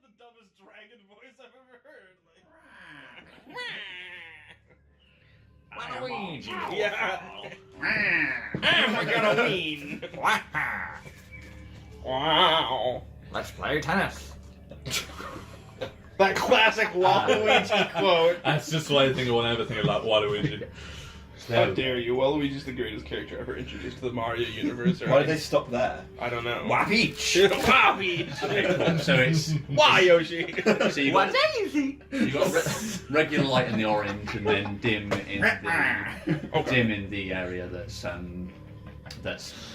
the dumbest dragon voice I've ever heard. Waluigi! Yeah. We're gonna win. Wow. Let's play tennis. That classic Waluigi quote. That's just what I think of when I ever think about Waluigi. How dare you? Waluigi's the greatest character ever introduced to the Mario universe. Why did they stop there? I don't know. Wapeach! Wapeach! So it's Why, Yoshi? so you got regular light in the orange, and then dim in the area that's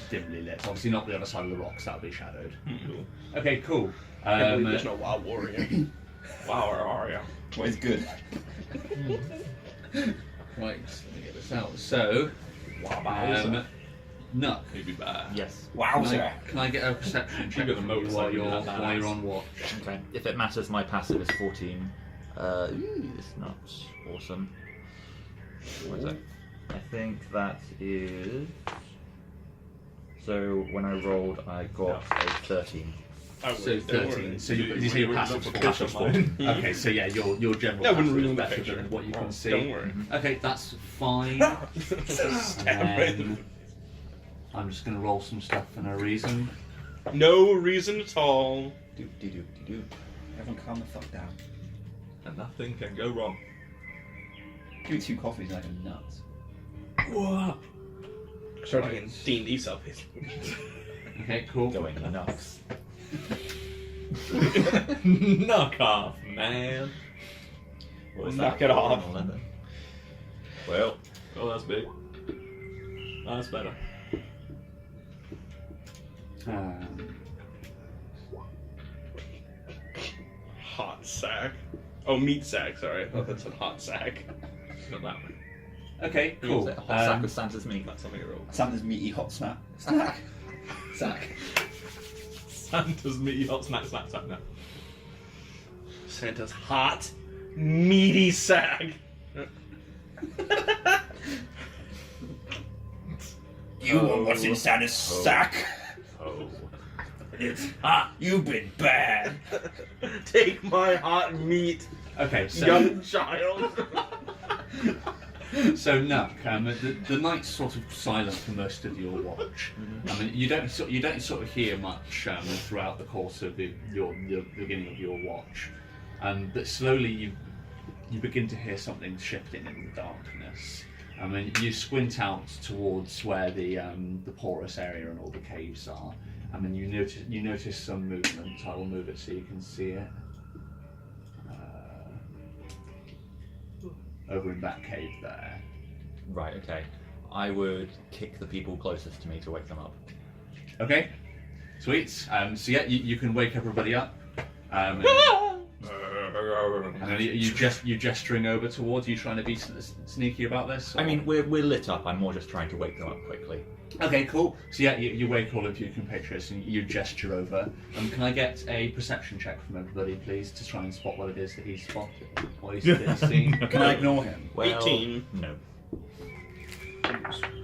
dimly lit. Obviously not the other side of the rocks. That'll be shadowed. Cool. Okay, cool. I can't believe there's no Wild Warrior. Wow, or Aria. Well, it's good. Right, let me get this out. So, Nuck. Maybe bad. Yes. Wowzer. Can I get a perception check got the from motor you while cycle, you're that's badass. while you're on watch? Okay. If it matters, my passive is 14. It's not awesome. What is it? I think that is. So when I rolled, I got a 13. I So would. Don't 13. worry. So you say your passive Passive 14. Okay, so yeah, your general That wouldn't passive ruin is the better picture. than what you can see. Don't worry. Okay, that's fine. Stab And right in then I'm just going to roll some stuff for no reason. the- No reason at all. Doop. Everyone calm the fuck down. And nothing can go wrong. Give me 2 coffees and I go nuts. Whoa. Start getting D&D selfies. Okay, cool. Going nuts. Knock off, man. What is Knock that? it off. Well, Oh, that's big. That's better. Hot sack. Oh, meat sack, sorry. I thought that said hot sack. Not that one. Okay, cool. a hot sack with Santa's meat. That's something I rolled. Santa's meaty hot snack. Snack. Sack. Santa's meaty hot snack. No. Santa's hot, meaty sack. You want what's in Santa's sack? Oh. It's hot. You've been bad. Take my hot meat, Okay, so young child. Nuck, the night's sort of silent for most of your watch. I mean, you don't sort of hear much throughout the course of the beginning of your watch, but slowly you begin to hear something shifting in the darkness. I mean, you squint out towards where the porous area and all the caves are. I mean, you notice some movement. I will move it so you can see it. Over in that cave there. Right, okay. I would kick the people closest to me to wake them up. Okay, sweet. So yeah, you can wake everybody up. And then you gesturing over towards. You trying to be sneaky about this? I mean, we're lit up. I'm more just trying to wake them up quickly. Okay, cool. So yeah, you wake all of your compatriots and you gesture over. Can I get a perception check from everybody, please, to try and spot what it is that he's spotted, or that he's seen? Can I ignore him? Well, 18. No.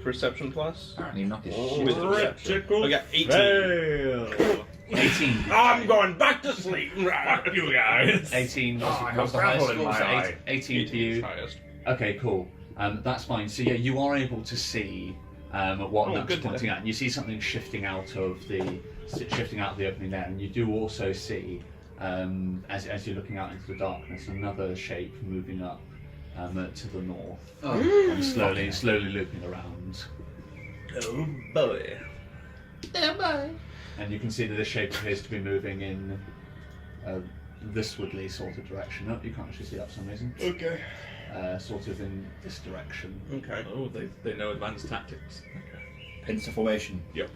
Perception plus? Apparently not his With shit. perception. I got 18. Fail. 18. I'm going back to sleep. Fuck you guys. 18 was, I was have the highest gravel in score, my so eye. 18 to you. Highest. Okay, cool. That's fine. So yeah, you are able to see what Nuck's good. pointing at, and you see something shifting out of the opening there, and you do also see, as you're looking out into the darkness, another shape moving up to the north, and slowly looping around. Oh boy. And you can see that the shape appears to be moving in this woodly sort of direction. No, you can't actually see that for some reason. Okay. Sort of in this direction. Okay. Oh, they know advanced tactics. Okay. Pincer formation. Yep.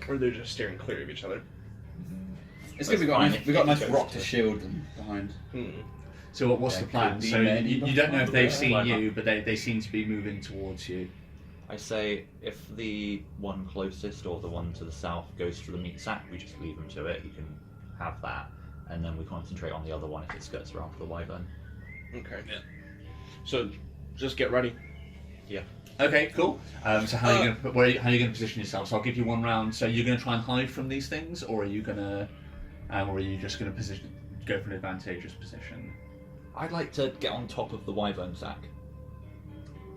Or they're just staring clear of each other. It's good we got a nice rock to shield them behind. So what's There the plan? could be So many you don't know if they've seen clever. you, but they seem to be moving towards you. I say if the one closest or the one to the south goes for the meat sack, we just leave them to it. You can have that, and then we concentrate on the other one if it skirts around for the wyvern. Okay. Yeah. So, just get ready. Yeah. Okay, cool. So how are you going to position yourself? So I'll give you one round. So you're going to try and hide from these things, or are you going to or are you just going to go for an advantageous position? I'd like to get on top of the wyvern sack.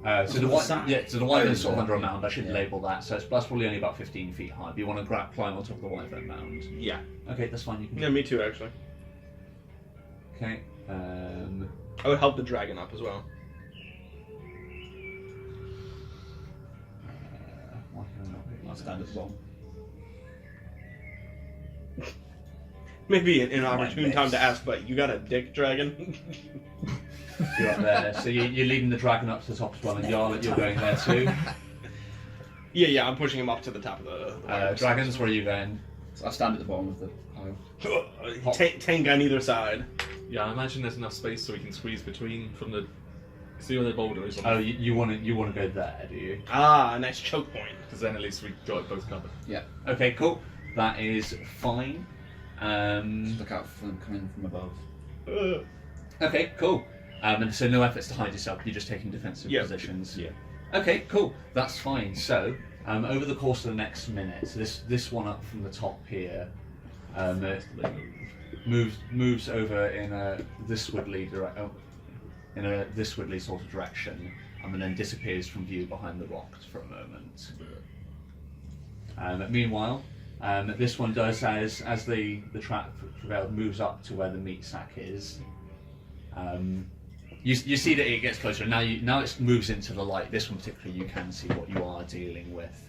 So the wyvern's sort of yeah. under a mound. I should Yeah. label that. So that's probably only about 15 feet high. But you want to climb on top of the wyvern mound. Yeah. Okay, that's fine. You can. Yeah, me too, actually. Okay. I would help the dragon up as well. Why can I not pick I'll stand at the bottom. Maybe an My opportune base. time to ask, but you got a dick dragon? You're up there. So you're leading the dragon up to the top as well, and Yarlet, you're going there too. Yeah, I'm pushing him up to the top of the Dragons, where are you going? So I stand at the bottom of the pile. Tank on either side. Yeah, I imagine there's enough space so we can squeeze between from the. See where the boulder is? Oh, you want to go there, do you? Ah, a nice choke point. Because then at least we got it both covered. Yeah. Okay, cool. That is fine. Just look out for them coming from above. Okay, cool. And so no efforts to hide yourself. You're just taking defensive Yeah. positions. Yeah. Okay, cool. That's fine. So over the course of the next minute, so this one up from the top here, moves over in a this Woodley sort of direction, and then disappears from view behind the rocks for a moment. Meanwhile, this one does as the trap prevailed moves up to where the meat sack is. You see that it gets closer. Now it moves into the light. This one particularly, you can see what you are dealing with.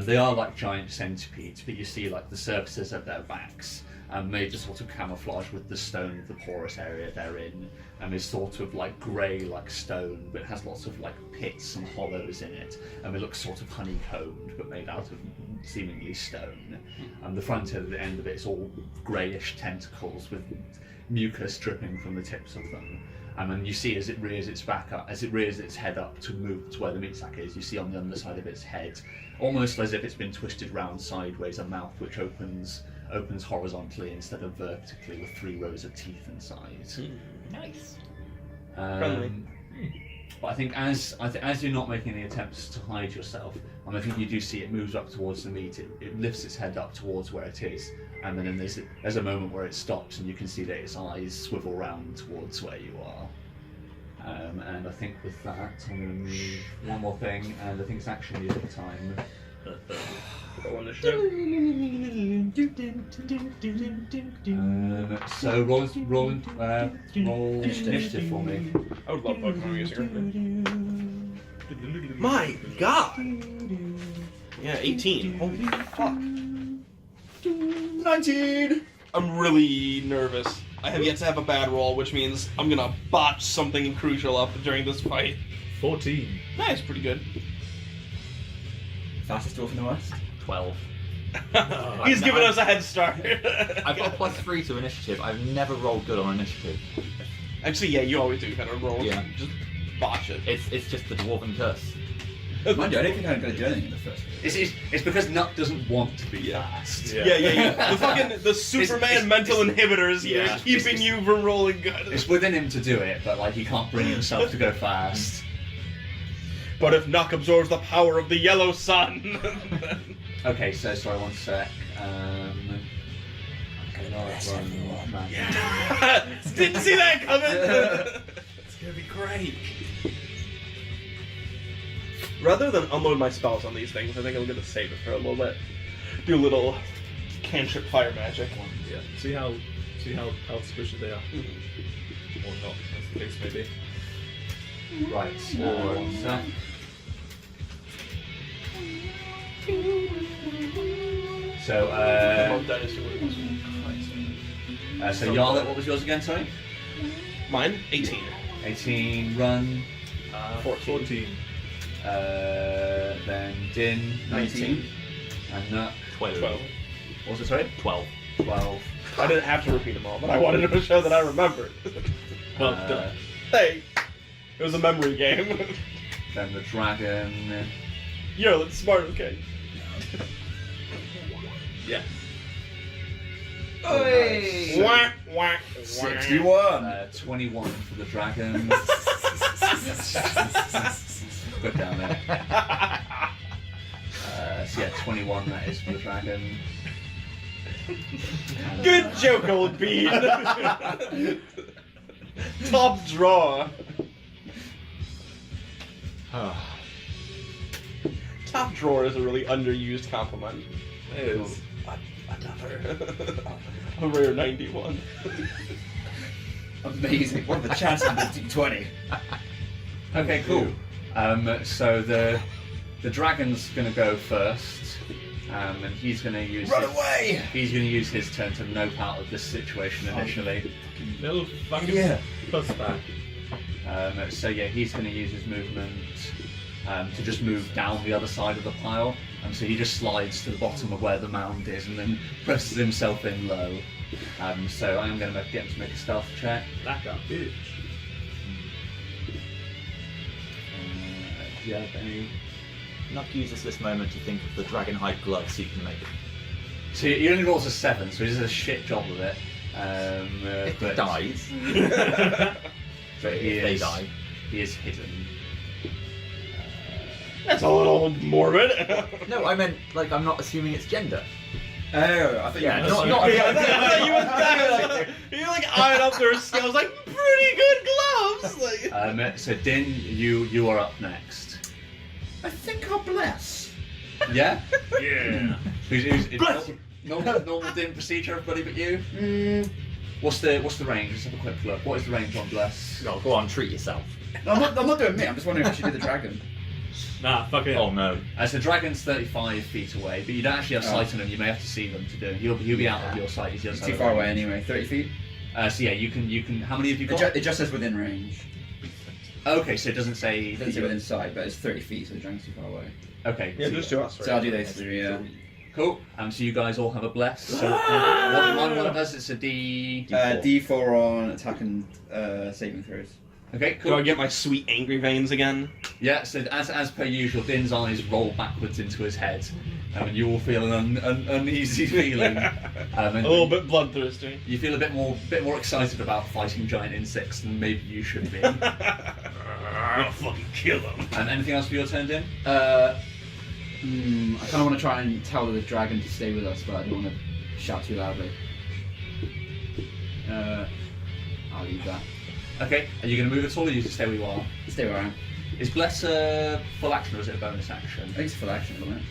They are like giant centipedes, but you see like the surfaces of their backs made to sort of camouflage with the stone of the porous area they're in, and is sort of like grey like stone, but it has lots of like pits and hollows in it, and it looks sort of honeycombed, but made out of seemingly stone. The front end of it is all greyish tentacles with mucus dripping from the tips of them. And you see as it rears its head up to move to where the meat sack is, you see on the underside of its head, almost as if it's been twisted round sideways, a mouth which opens horizontally instead of vertically, with 3 rows of teeth inside. Nice. Friendly. But I think as you're not making any attempts to hide yourself, and I think you do see it moves up towards the meat. It lifts its head up towards where it is, and then there's a moment where it stops, and you can see that its eyes swivel round towards where you are. And I think with that, I'm going to move one more thing, and I think it's action music time. Go on the show. So roll initiative for me. I would love Pokemon music. My God! Yeah, 18. Holy fuck. 19! I'm really nervous. I have yet to have a bad roll, which means I'm gonna botch something crucial up during this fight. 14. Nice, pretty good. Fastest dwarf in the West. 12. He's giving us a head start. I've got +3 to initiative. I've never rolled good on initiative. Actually, yeah, you always do kind of roll. Yeah. Just botch it. It's just the dwarven curse. Mind you, I don't think I'm going to do anything in the first place. It's because Nuck doesn't want to be fast. Yeah. The Superman it's- mental inhibitors here yeah, keeping it's- you from rolling good. It's within him to do it, but like he can't bring himself to go fast. But if Nuck absorbs the power of the yellow sun. Okay, so sorry, one sec. Didn't see that coming. It's gonna be great. Rather than unload my spells on these things, I think I'm gonna save it for a little bit. Do a little cantrip fire magic. Yeah. See how suspicious they are. Or not, as the case may be. Right, one sec. So, so Yarlet, what was yours again, sorry? Mine? 18. 18, Run, 14. then Din, 19, and Nuck, 12. 12. what was it, sorry? 12. 12. I didn't have to repeat them all, but I wanted to show that I remembered. Well done. Hey, it was a memory game. Then the Dragon, Yo, that's smart as cake. Yeah. Oi! Wah, wah, wah. 61! 21 for the Dragon. Put down there. So yeah, 21 that is for the Dragon. Good joke, old bean. Top drawer. Top drawer is a really underused compliment. It is. Another. A rare 91. Amazing. What are the chances of the D20? Okay, cool. So the dragon's gonna go first, and he's gonna use away! He's gonna use his turn to nope out of this situation initially. Little fucking Yeah. plus back. So yeah, he's gonna use his movement to just move down the other side of the pile. So he just slides to the bottom of where the mound is and then presses himself in low. So I'm gonna get him to make a stealth check. Back up, bitch. Do you have any? Nuck uses this moment to think of the dragonhide gloves you can make. So he only rolls a 7, so he does a shit job with it. If he But dies, but he if they is, die. he is hidden. That's a little morbid. No, I meant, like, I'm not assuming it's gender. Oh, I think Yeah, you not- not. not- Yeah, I thought you were you like eyeing up their skills, like pretty good gloves. Like, So Din, you are up next. I think I'll bless. Yeah. Yeah. Who's Bless normal Din procedure, everybody but you. What's the range? Let's have a quick look. What is the range on bless? Oh, go on, treat yourself. No, I'm not doing me. I'm just wondering if I should do the dragon. Nah, fuck it. Oh no. As the dragon's 35 feet away, but you don't actually have sight on him. You may have to see them to do it. He'll be out of your sight. He's the other It's side too of the far away range. anyway. 30 feet. So yeah, you can. How many have you It, got? it just says within range. Okay, so it doesn't say. It doesn't say within sight, but it's 30 feet, so the dragon's too far away. Okay. yeah, so just to us. Right? So I'll do those three. Yeah. Cool. So you guys all have a bless. So what it does, it's a D. D4 on attack and saving throws. Okay, Do cool. I get my sweet angry veins again? Yeah. So as per usual, Din's eyes roll backwards into his head, and you all feel an uneasy feeling. A little bit bloodthirsty. You feel a bit more excited about fighting giant insects than maybe you should be. I'm gonna fucking kill them. And anything else for your turn, Din? I kind of want to try and tell the dragon to stay with us, but I don't want to shout too loudly. I'll leave that. Okay. Are you going to move at all, or you just stay where you are? Stay where I am. Is bless a full action, or is it a bonus action? I think it's full action, isn't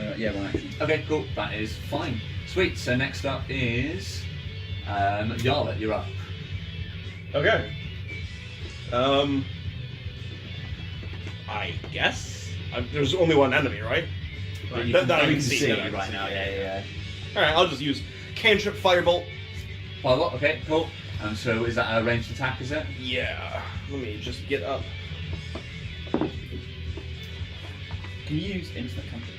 it? Yeah, one action. Okay, cool. That is fine. Sweet. So next up is Yarlet. You're up. Okay. I guess there's only one enemy, right? But you That I you can see it that I can right see, now. Yeah. All right, I'll just use cantrip firebolt. Well, what? Okay, cool. So is that a ranged attack? Is it? Yeah. Let me just get up. Can you use instant cantrip?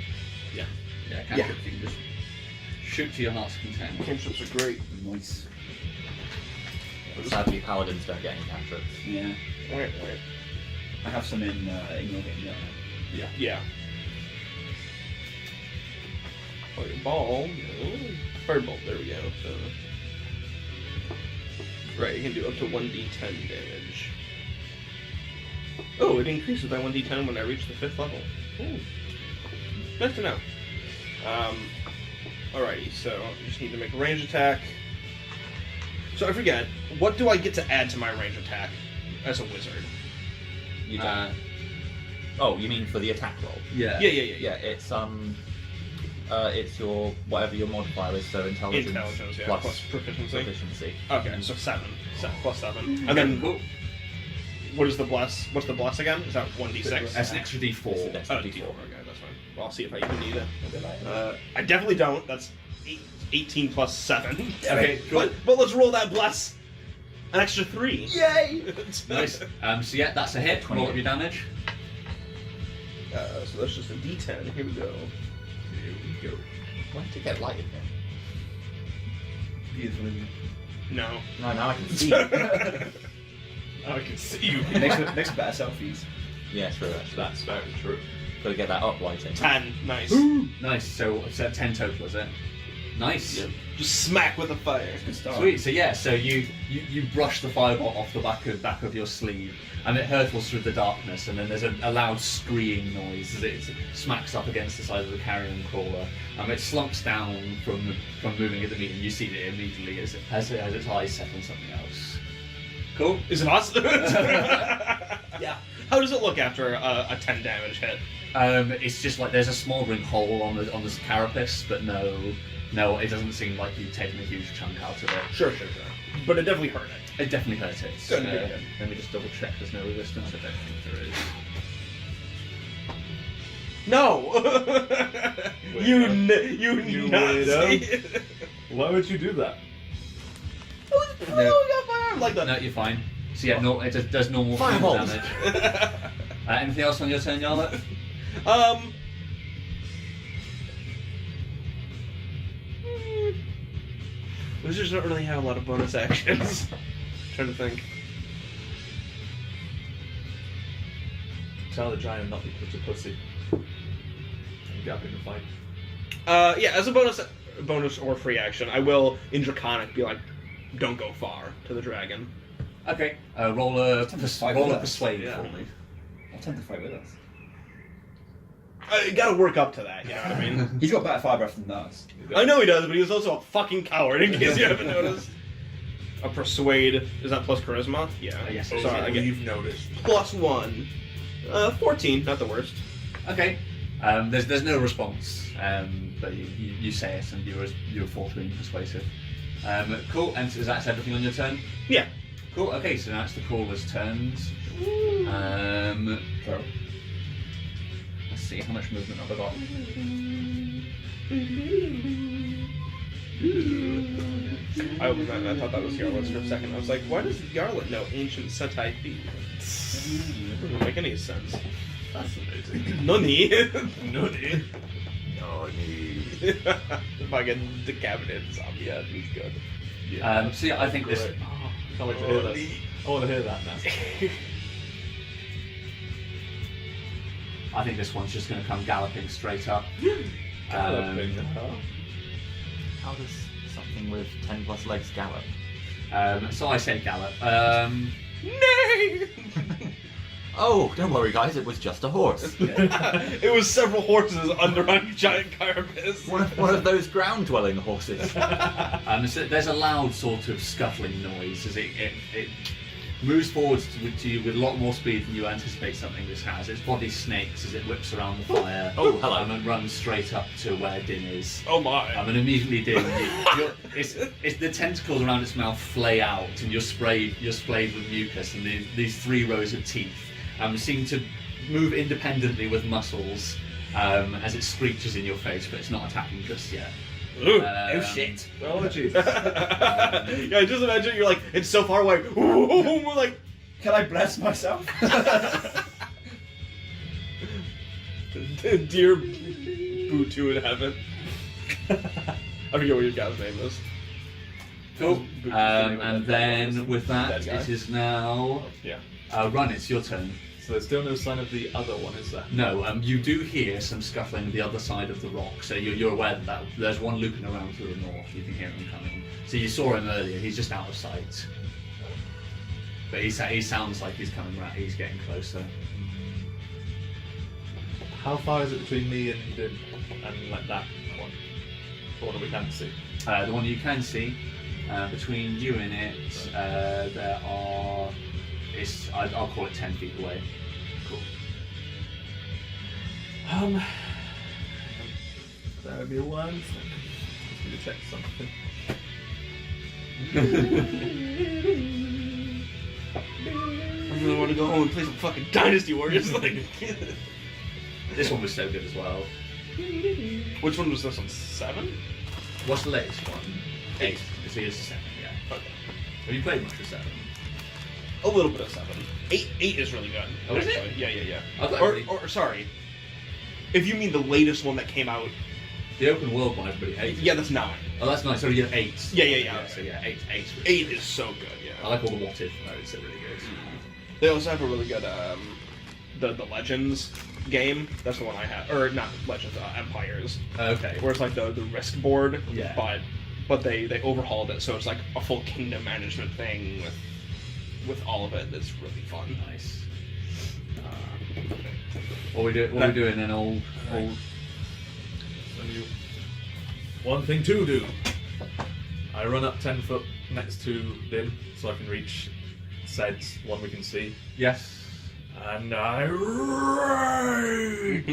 Yeah. Yeah, cantrip. You can just Shoot to your heart's content. Cantrips are great. nice. Sadly, paladins don't get any cantrips. Yeah. Wait. I have some in your game. Yeah. Yeah. Fireball. No. Firebolt. There we go. So. Right, you can do up to 1d10 damage. Oh, it increases by 1d10 when I reach the 5th level. Ooh. Nice to know. Alrighty, so I just need to make a range attack. So I forget, what do I get to add to my range attack as a wizard? You don't. Oh, you mean for the attack roll? Yeah. Yeah. Yeah, it's your whatever your modifier is. So intelligence, Yeah, plus plus proficiency. proficiency. Okay, so 7. Plus 7. And Okay, then, cool. what is the bless? What's the bless again? Is that 1d6? That's an extra It's D4. an Oh, extra d4. D4. Okay, that's fine. Well, I'll see if I even need it. I definitely don't. That's 18 plus 7. Okay, cool. But let's roll that bless. An extra 3. Yay! Nice. So yeah, that's a hit. Roll up your damage. So that's just a d10. Here we go. Why did it get light in here? Beautiful. No. No, now I can see. I can see you. Makes better selfies. Yeah, true. Actually, That's very true. got to get that up lighting. 10. Nice. Nice. So 10 total, is it? Nice. Yeah. Just smack with the fire. Good start. Sweet. So yeah, so you brush the fireball off the back of your sleeve, and it hurtles through the darkness, and then there's a loud screeing noise as it smacks up against the side of the carrion crawler. It slumps down from moving at the meat, and you see it immediately as its eyes set on something else. Cool. Is it us? Yeah. How does it look after a 10 damage hit? It's just like there's a smouldering hole on the carapace, but no, it doesn't seem like you've taken a huge chunk out of it. Sure. But it definitely hurt it. It definitely hurt it. Good. Let me just double check there's no resistance. I don't think there is. No! you Nazi! weirdo. Why would you do that? Like that. No, you're fine. So yeah, no, it does normal Fireballs. damage. Anything else on your turn, Yarlet? Wizards don't really have a lot of bonus actions. Trying to think. Tell the giant not to be such a pussy. And gap in the fight. Yeah, as a bonus or free action, I will in Draconic be like, don't go far to the dragon. Okay. Roll a fight roll with a us. persuade Yeah. for me. I'll tend to fight with us. I gotta work up to that, you know what I mean? He's got better fire breath than us. I know he does, but he was also a fucking coward, in case you haven't noticed. A persuade, is that plus charisma? Yeah. Yes. Sorry, I get You've noticed. +1. 14, not the worst. Okay. There's no response, but you say it, and you're faltering persuasive. Cool. And is that everything on your turn? Yeah. Cool. Okay. So now it's the crawler's turns. Throw. Let's see how much movement have I got. I thought that was Yarlet for a second. I was like, why does Yarlet know ancient Sentai thieves? Doesn't make any sense. Fascinating. Nani? Nani? Fucking decapitated zombie. Yeah, he's good. So yeah, I think this. Great. Can't wait to hear that. I want to hear that now. I think this one's just going to come galloping straight up. Galloping. How does something with 10 plus legs gallop? So I say gallop. Nay! Oh, don't worry, guys. It was just a horse. It was several horses under a giant carapace. one of those ground-dwelling horses. So there's a loud sort of scuffling noise as it moves forwards to you with a lot more speed than you anticipate something this has. Its body snakes as it whips around the fire. Oh, hello. And runs straight up to where Din is. Oh my. And immediately Din, it's the tentacles around its mouth flay out, and you're sprayed with mucus, and these 3 rows of teeth seem to move independently with muscles as it screeches in your face, but it's not attacking just yet. Oh shit. Oh, jeez. Yeah, just imagine you're like, it's so far away. We're like, Can I bless myself? dear Butu in heaven. I forget what your guy's name is. Cool. Butu's the name of And that then guy. with that, That guy. it is now Yeah. Run. It's your turn. So there's still no sign of the other one, is there? No, you do hear some scuffling the other side of the rock, so you're aware that there's one looping around to the north. You can hear him coming. So you saw him earlier. He's just out of sight, but he sounds like he's coming round. He's getting closer. How far is it between me and like that one? The one that we can't see. The one you can see between you and it, there are. I'll call it 10 feet away. Cool. That would be one. Just need to check something. I really want to go home and play some fucking Dynasty Warriors. Like, This one was so good as well. which one was this one? 7? What's the latest one? 8. It's the 7, yeah. Okay. Have you played much of 7? A little bit of 7. 8 is really good. Oh, is it? actually. Yeah. I thought Or, everybody- or sorry, if you mean the latest one that came out, The open world one, everybody hates. yeah, that's 9. Oh, that's nice. So you get 8. Yeah. So yeah, 8. 8 is so good. I Yeah. like all the what if modes. They're really good. They also have a really good the legends game. That's the one I have, or not Legends, Empires, Okay. where it's like the risk board, Yeah. but they overhauled it, so it's like a full kingdom management thing with all of it. That's really fun. Nice. What we doing then? All. So you... One thing to do. I run up 10 foot next to Dim so I can reach Sed's one we can see. Yes. And I rage!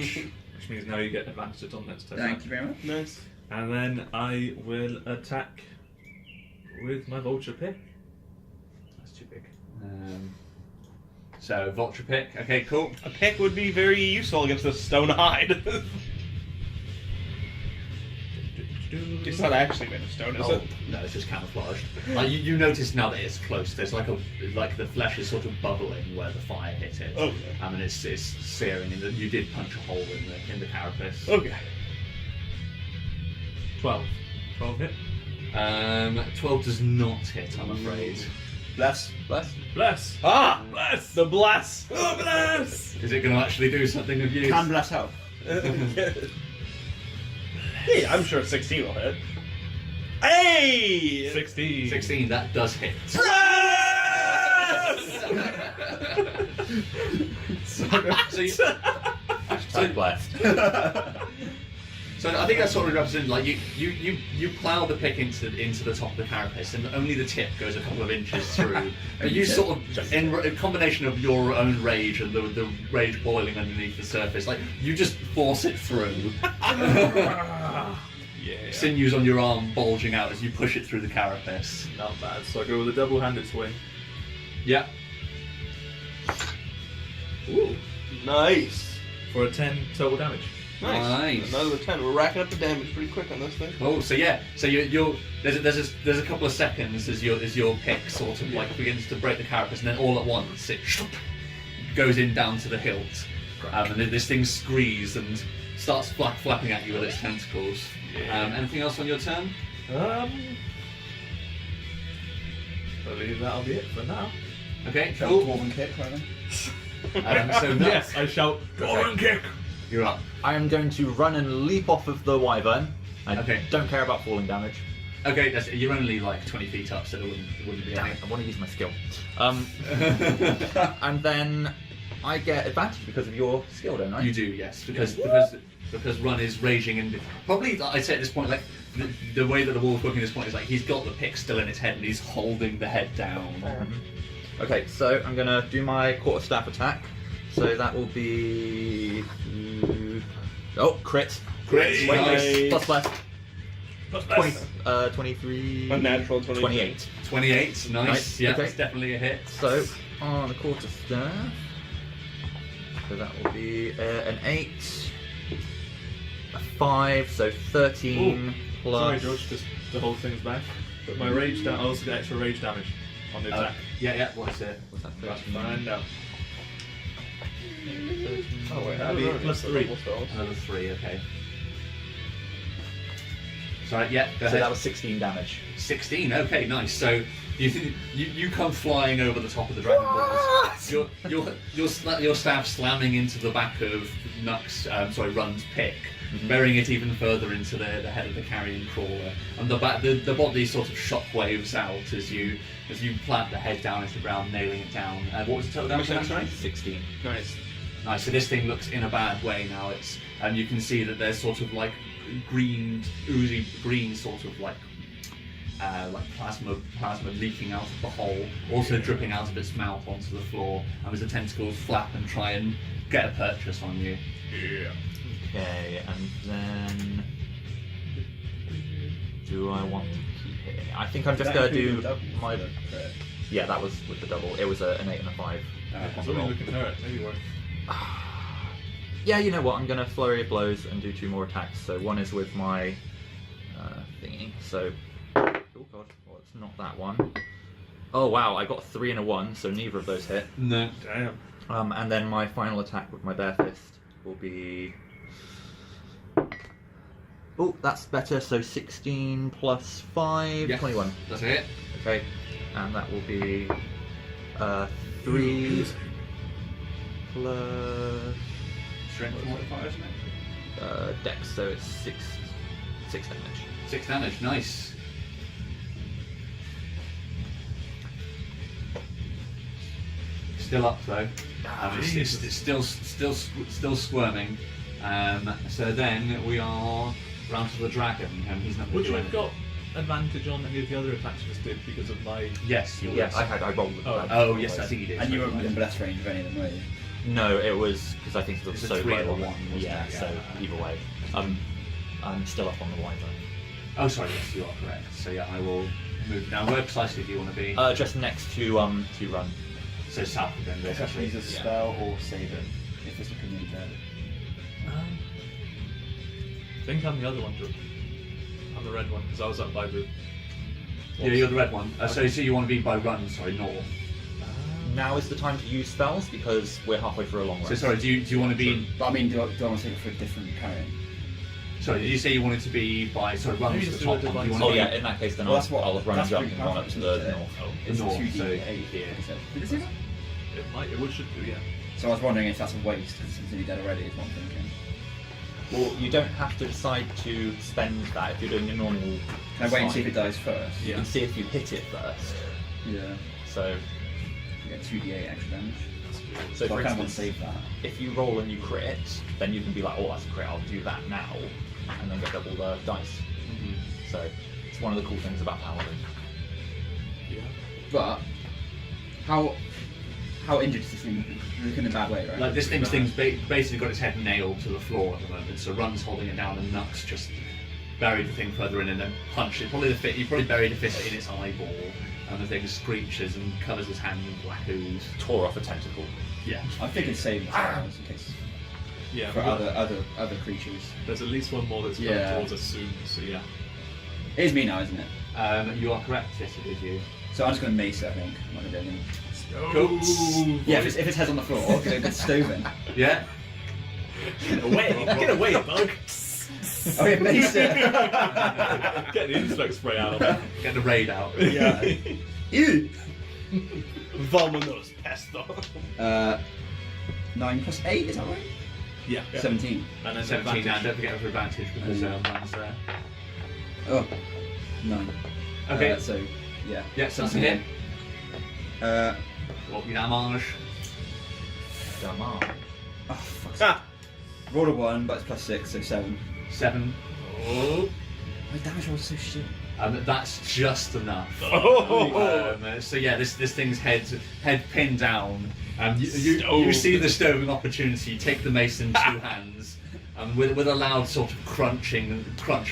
Which means now you get advantage on next turn. Thank you very much. Nice. And then I will attack with my vulture pick. That's too big. So vulture pick. Okay, cool. A pick would be very useful against the stone hide. It's not actually made of stone, is it? No, it's just camouflaged. You notice now that it's close. There's like the flesh is sort of bubbling where the fire hit it. Okay. And it's searing. And you did punch a hole in the carapace. Okay. 12. 12 hit. 12 does not hit, I'm afraid. Bless. Bless! Ah! Bless! The bless! Oh, bless! Is it going to actually do something with you? Can bless help. Yeah, I'm sure 16 will hit. Hey! 16. 16, that does hit. So Blessed. So I think that's sort of represented, like you plough the pick into the top of the carapace, and only the tip goes a couple of inches through. But you sort of, in a combination of your own rage and the rage boiling underneath the surface, like you just force it through. Yeah. Sinews on your arm bulging out as you push it through the carapace. Not bad. So I go with a double-handed swing. Yeah. Ooh. Nice. For a 10 total damage. Nice. Another 10. We're racking up the damage pretty quick on this thing. Oh, so yeah, so you're there's a couple of seconds as your pick sort of like begins to break the carapace, and then all at once it goes in down to the hilt, and then this thing screes and starts flapping at you with its tentacles. Anything else on your turn? I believe that'll be it for now. Okay, Shout cool. Dwarven kick, right then. So no, Yes, I shout, Golden kick! you're up. I am going to run and leap off of the wyvern. I Okay. don't care about falling damage. Okay, you're only like 20 feet up, so it wouldn't be Damn any. it, I want to use my skill. And then I get advantage because of your skill, don't I? You do, yes, because Run is raging, and probably I'd say at this point, like the way that the wolf's working at this point is like he's got the pick still in his head and he's holding the head down. Okay, so I'm gonna do my quarterstaff attack. So that will be crit. Crit, Wait, nice. plus bless. Plus 23. Unnatural 20. 28. 28, nice. Yeah, okay. that's definitely a hit. So on the quarterstaff, so that will be an 8, a 5, so 13 plus. Sorry, George, just the whole thing's back. But my rage I also get extra rage damage on the attack. Yeah, what's it? What's that? Let's 13? find out. Oh, wait, That'll be plus 3. Another 3, okay. Sorry, yeah, go So ahead. that was 16 damage. 16, okay, nice. So you come flying over the top of the dragon balls. Your staff slamming into the back of Run's pick, burying it even further into the head of the carrion crawler, and the body sort of shockwaves out as you plant the head down into the ground, nailing it down. What was the total damage? That's right. 16. Nice. Nice. So this thing looks in a bad way now. And you can see that there's sort of like oozy green sort of like plasma leaking out of the hole, also dripping out of its mouth onto the floor, and as the tentacles flap and try and get a purchase on you. Yeah. Okay, and then do I want to keep hitting it? I think I'm just gonna do my. Yeah, that was with the double. It was an 8 and a 5. It's only looking hurt. Maybe worth. Yeah, you know what? I'm gonna flurry of blows and do 2 more attacks. So one is with my thingy. So, oh god, well it's not that one. Oh wow, I got a 3 and a 1, so neither of those hit. No. Damn. And then my final attack with my bare fist will be. Oh, that's better. So 16 plus 5, Yes. 21. That's it. Okay, and that will be 3 plus strength modifier, isn't it? Dex, so it's 6 damage. 6 damage, nice. Still up though. It's still squirming. So then we are round to the dragon, and he's not going Would to you do have anything. got advantage on any of the other attacks you just did because of my? Yes. Yeah, I rolled with that. Oh yes, I think he did. And you were within blast range of any of them, were you? No, it was because I think it was It's a so 3 low. or 1, wasn't Yeah, it? so Yeah. either way, I'm still up on the wyvern. Oh, sorry. Yes, you are correct. So yeah, I will move now. Where precisely do you want to be? Just next to run. So south of them, If I basically. use a spell or save it, if it's looking really bad. I think I'm the other one, Drew. I'm the red one because I was up by the. Yeah, you're the red one. So you want to be by run? Sorry, north. Now is the time to use spells because we're halfway through a long rest. So sorry, do you want to be? But I mean, do I want to take it for a different carrion? Sorry, did you say you wanted to be by run Maybe to just the do a top one? divine Do you want Oh to yeah, in that case then Well, that's what- I'll run that's jump pretty and run up to the powerful, north. Oh, It's north, 2d8 so here. Did it say that? it would should do, yeah. So I was wondering if that's a waste because it's nearly dead already. Is what I'm thinking. Well, you don't have to decide to spend that if you're doing your normal. Can I wait and see if it fight. dies first? You can see if you hit it first. Yeah. So, You get 2d8 extra damage. so So for I kind of want to instance, save that. if you roll and you crit, then you can be like, oh, that's a crit, I'll do that now, and then get double the dice. Mhm. So, it's one of the cool things about Paladin. Yeah. But how injured is this thing? Looking in a bad way, right? Like this thing's basically got its head nailed to the floor at the moment. So Run's holding it down, and Nux just buried the thing further in and then punched it. He probably buried a fist in its eyeball, and the thing screeches and covers his hand in black ooze. Tore off a tentacle. Yeah. I think it's saving spells in case Yeah. for we've got- other creatures. There's at least one more that's coming Yeah. towards us soon. So yeah. It is me now, isn't it? You are correct. Yes, it is you. So I'm just going to mace it, I think. I'm not going to do anything. Cool. Yeah, if its head's on the floor, I'm going to get stove in. Yeah. Get away, bug! Oh yeah, mace it. Get the insect spray out of it. Get the raid out. Yeah. Ew. Vámonos, pesto. 9 plus 8, is that right? Yeah. 17. And then 17 now. advantage. Don't forget for advantage because Run's there. Oh, 9. Okay. So, yeah. Yeah, so that's a hit. Oh, What you damage? Damn. fuck. Ah, Rolled a 1, but it's plus 6, so 7. 7. Oh. My damage roll is so shit. That's just enough. Oh. So yeah, this thing's head pinned down. You see the stoving opportunity. Take the mace in 2 hands, with a loud sort of crunch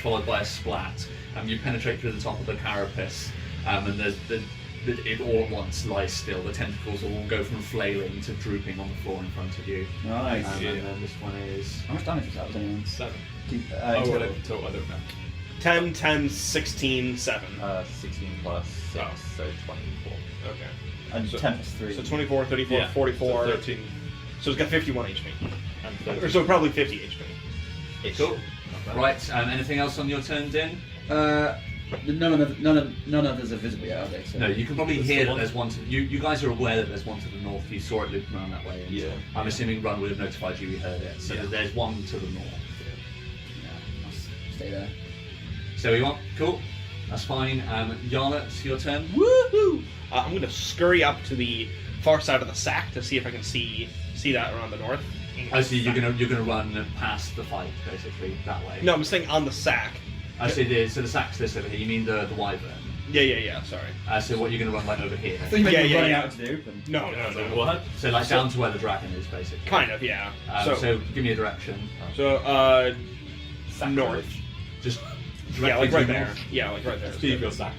followed by a splat. You penetrate through the top of the carapace, and it all at once lies still. The tentacles all go from flailing to drooping on the floor in front of you. Nice. And then this one is How much damage was that? Was anyone? 7. Total. Total, I don't know. 10, 10, 16, 7. 16 plus 6, so 24. Okay. And So- 10 plus 3. So 24, 34, 44. So 13 So it's got 51 HP. and Or 13. so probably 50 HP. cool. Right. Anything else on your turn, Din? None others are visible yet, are they? So. No, you can probably There's hear the that one. there's one to you guys are aware that there's one to the north. You saw it looping around that way. And Yeah. I'm assuming Run would have notified you. We heard it. So Yeah. there's one to the north. Yeah, I'll stay there. So we want cool. That's fine. Yarla, it's your turn. Woohoo! I'm going to scurry up to the far side of the sack to see if I can see that around the north. I see. You're gonna run past the fight basically that way. No, I'm saying on the sack. I see. So the sack's this over here. You mean the wyvern? Yeah. Sorry. So what you're gonna run like over here? I thought you meant Yeah, you were yeah, running yeah. out to the open. No. What? So like down to where the dragon is basically. Kind of, yeah. So give me a direction. North. Just Yeah, like directly right to there. north. Yeah, like right there. Steve, you're sacked.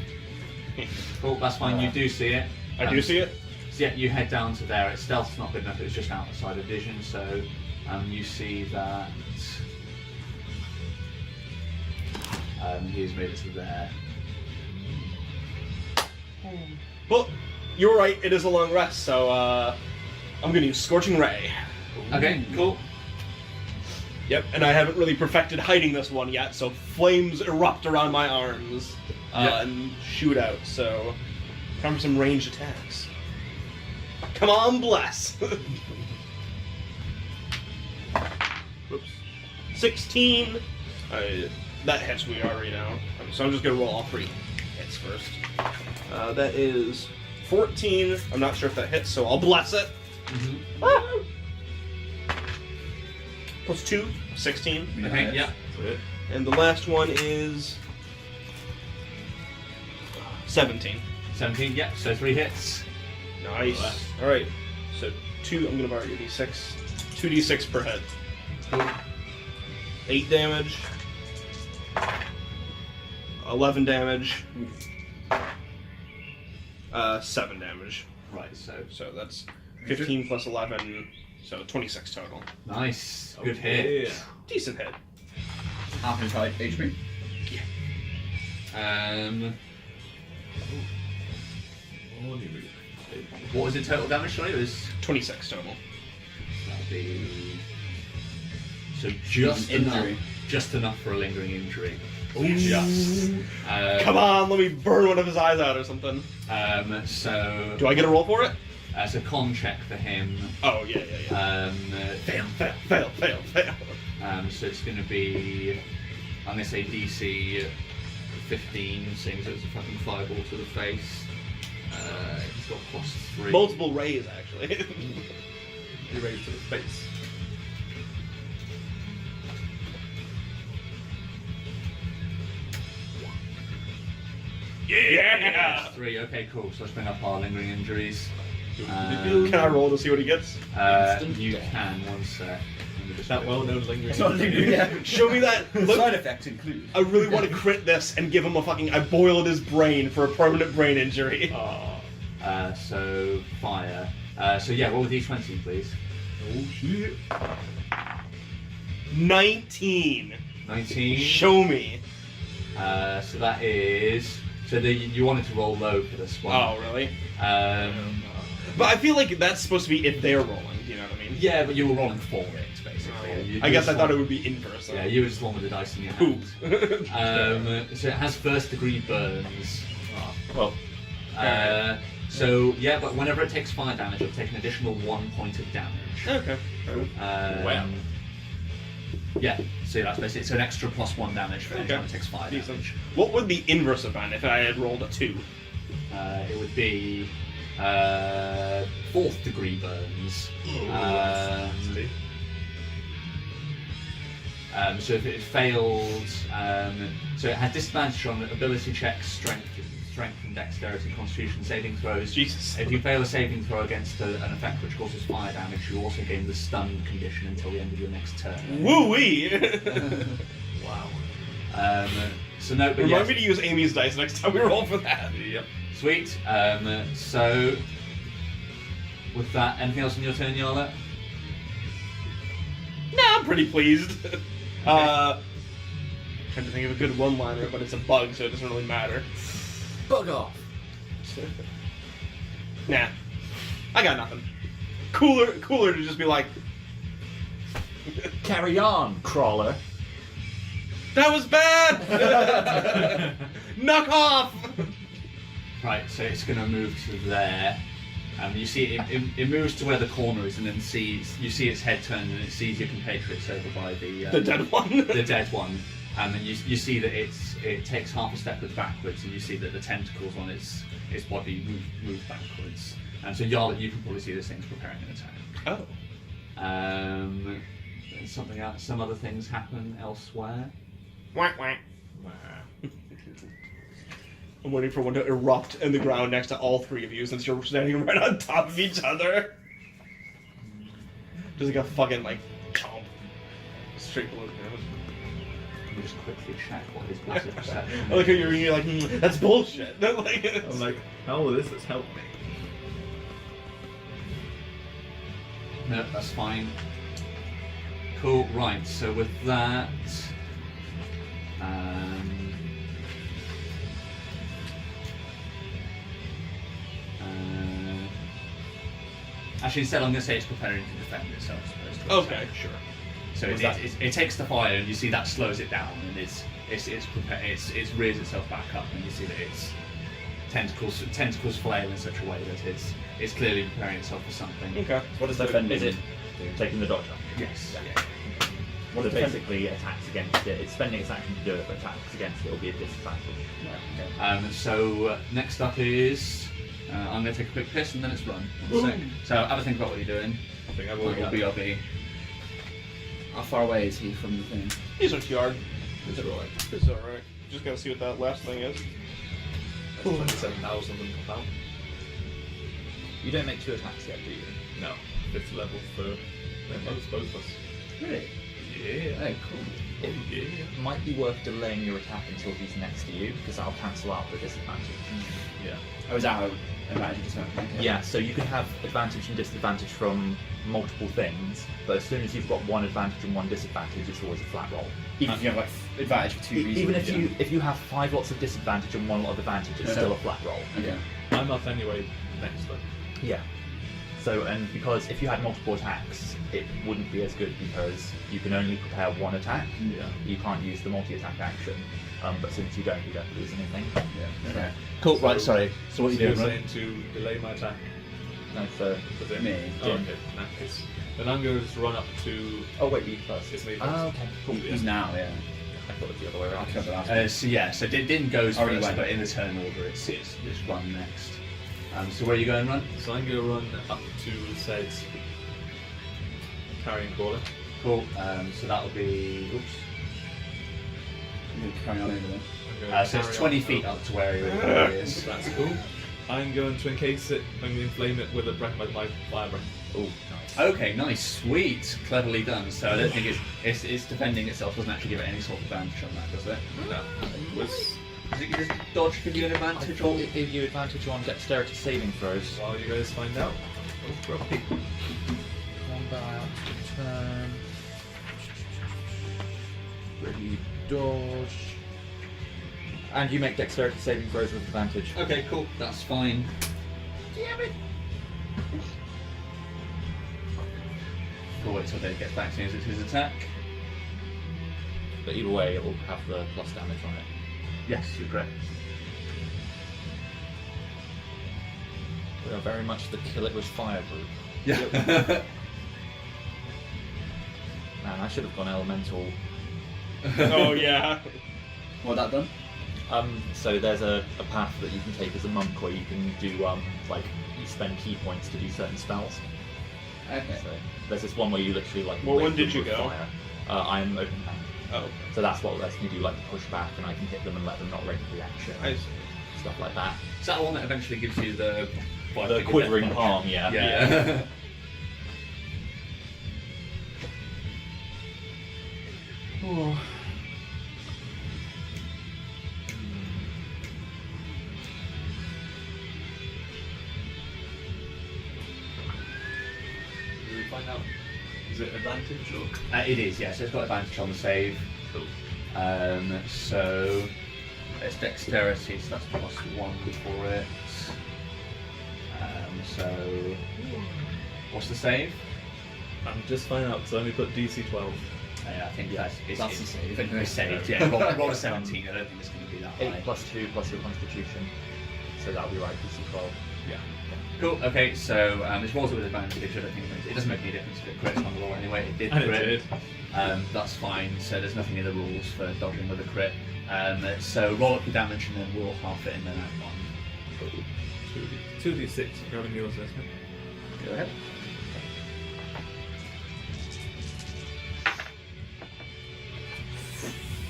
Cool. That's fine. You do see it. I do see it. So yeah, you head down to there. Its stealth's not good enough. It's just outside of vision. So you see that he's moved to there. Well, you're right. It is a long rest, so I'm going to use Scorching Ray. Okay, cool. Yep, and I haven't really perfected hiding this one yet, so flames erupt around my arms Yep. and shoot out. So, time for some ranged attacks. Come on, bless! Whoops. 16. That hits we already know. So I'm just gonna roll all 3 hits first. That is 14. I'm not sure if that hits, so I'll bless it. Ah! Plus 2, 16. Okay, yeah. And the last one is 17. 17, yeah, so 3 hits. Nice. Alright. So 2, I'm gonna borrow your d6. 2d6 per head. 8 damage. 11 damage. 7 damage. Right, So that's 15 plus 11, so 26 total. nice. Good hit. Yeah. Decent hit. Half his height, HP. What was the total damage? Sorry, it was 26 total. that'll be so just Injury. enough for a lingering injury. Just. Come Um, on, let me burn one of his eyes out or something. So Do I get a roll for it? as a con check for him, Oh, yeah. Fail. So it's going to be, I'm going to say DC 15, seeing as it's a fucking fireball to the face. He's got +3. Multiple rays, actually. You raise to the face. Yeah! 3, okay, cool. So let's bring up our lingering injuries. Can I roll to see what he gets? You can, one sec. Let me just That well-known lingering. It's not lingering. Yeah. Show me that. Look, Side effects include. I really want to crit this and give him a fucking. I boiled his brain for a permanent brain injury. So fire. So yeah, roll a d20, please. Oh shit. 19. 19. Show me. So that is. So you wanted to roll low for this one. Oh, really? But But I feel like that's supposed to be if they're rolling. You know what I mean? yeah, but you were rolling 4 rings basically. You I guess just I thought it won- would be inverse. Yeah, you were just one with the dice in your Poop. hand. So it has 1st-degree burns. Well, So yeah, but whenever it takes fire damage, it'll take an additional 1 point of damage. Okay. Wow. Yeah, so that's basically it's an extra +1 damage for any time it takes fire Decent. damage. What would the inverse have been if I had rolled a 2? It would be 4th-degree burns. So if it failed, so it had disadvantage on ability checks, strength and dexterity, constitution saving throws. Jesus. If you fail a saving throw against an effect which causes fire damage, you also gain the stunned condition until the end of your next turn. Woo-wee! Wow. So no, but Remind yes. me to use Amy's dice next time we roll for that. Yep. Sweet. So with that, anything else on your turn, Yarla? Nah, I'm pretty pleased. Trying to think of a good one-liner, but it's a bug, so it doesn't really matter. Bug off. Nah, I got nothing. Cooler to just be like, Carry on, crawler. that was bad. Knock off. Right, so it's going to move to there. You see it moves to where the corner is, and then you see its head turn, and it sees your compatriots over by the dead one. the dead one. And then you see that it takes half a step backwards, and you see that the tentacles on its body move backwards. And so Yarla, you can probably see this thing's preparing an attack. Oh. Something else, some other things happen elsewhere. Whack whack. I'm waiting for one to erupt in the ground next to all 3 of you, since you're standing right on top of each other. Just like a fucking chomp. Straight below the ground. Let me just quickly check what his passive perception I like how you're like, that's bullshit. I'm like, how will this help me? No, that's fine. Cool, right, so with that... actually, instead I'm going to say it's preparing to defend itself. As opposed to Okay, attack. sure. So it takes the fire, and you see that slows it down, and it rears itself back up, and you see that its tentacles flail in such a way that it's clearly preparing itself for something. Okay. What does defend Is mean? it- Taking the dodge up. Yes. What So is defend- basically, attacks against it. It's spending its action to do it, but attacks against it will be a disadvantage. Yeah, okay. So next up is I'm going to take a quick piss and then it's run. One sec. So have a think about what you're doing. I think I've already got it. BRB. How far away is he from the thing? He's a yard. It's alright. It's alright. Just gotta see what that last thing is. That's 27,000 and pop out. You don't make 2 attacks yet, do you? No, 5th level for both of us. Really? Yeah. Oh, cool. It Yeah. might be worth delaying your attack until he's next to you, because that'll cancel out the disadvantage. Yeah. Oh, is that how advantage disadvantage? Okay. Yeah, so you can have advantage and disadvantage from multiple things, but as soon as you've got 1 advantage and 1 disadvantage, it's always a flat roll. Even if you have like advantage for 2 reasons. Even if you have 5 lots of disadvantage and 1 lot of advantage, it's still a flat roll. Okay. I'm up anyway next though. Yeah. So, and because if you had multiple attacks, it wouldn't be as good because you can only prepare 1 attack. Yeah. You can't use the multi-attack action. But since you don't lose anything. Yeah. Okay. Cool. So- Right. Sorry. So what are you You're doing? Right? saying to delay my attack No, so. for them? Me. Oh, okay. In that case. Then I'm going to run up to... Oh, wait, you first. It's me first. Oh, okay. Cool. He's now, yeah. I thought it was the other way I around. killed the last one. So yeah. So Din goes Already first, went. but in the turn order, it's run next. So where are you going, Run? So I'm going to run up to said Carrion Crawler. Cool. So that'll be. Oops. I'm going to carry on over there. I'm going to So it's carry 20 on feet up. up to where he is. That's cool. I'm going to encase it and inflame it with a breath, my fire breath. Oh, nice. Okay, nice, sweet, cleverly done. So I don't think it's defending itself. Doesn't actually give it any sort of advantage on that, does it? No. It was... Does dodge give you an I advantage thought on? it gave you advantage on dexterity saving throws. While you guys find out. Oh, roughly. Combat, turn. Ready, dodge. And you make dexterity saving throws with advantage. Okay, cool. That's fine. Damn it. We'll wait till Dave gets back to his attack. But either way, it will have the plus damage on it. Yes, you're correct. We are very much the kill it with fire group. Yeah. Man, I should have gone elemental. Oh yeah. What, that done? So there's a path that you can take as a monk where you can do like you spend key points to do certain spells. Okay. So there's this one where you literally like. Well, when wave did them you with go? Fire. I'm open hand. Oh, So that's what lets me do like the pushback, and I can hit them and let them not ready reaction, I see. stuff like that. Is that the one that eventually gives you the The quivering death palm, punch? yeah. Yeah. Oh. Did we find out? Is it advantage or? It is, yeah. So it's got advantage on the save. Cool. So it's dexterity, so that's +1 for it. So what's the save? I'm just finding out because I only put DC 12. I think Yeah, that's the save. It's saved. Yeah, roll a 17. I don't think it's going to be that 8 high. plus 2 plus your constitution. So that'll be right, DC 12. Yeah. Cool. Okay, so it rolls it with advantage. I don't think it doesn't make any difference if it crits on the roll anyway. It did And crit. it did. That's fine. So there's nothing in the rules for dodging with a crit. So roll up your damage and then we'll half it and then add 1. 2d6, grabbing your assessment. Go ahead.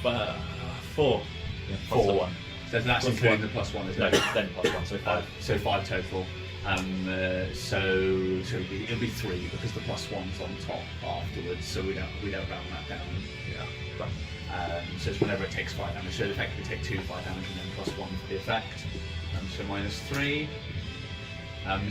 But 4. Yeah, plus the 4. 1. So that's Plus including one. the +1, isn't No, it? then plus 1, so 5. So 5 total. So it'll be 3 because the +1's on top afterwards. So we don't round that down. Yeah. Right. So it's whenever it takes 5 damage. So it effectively take 2 fire damage and then +1 for the effect. So -3.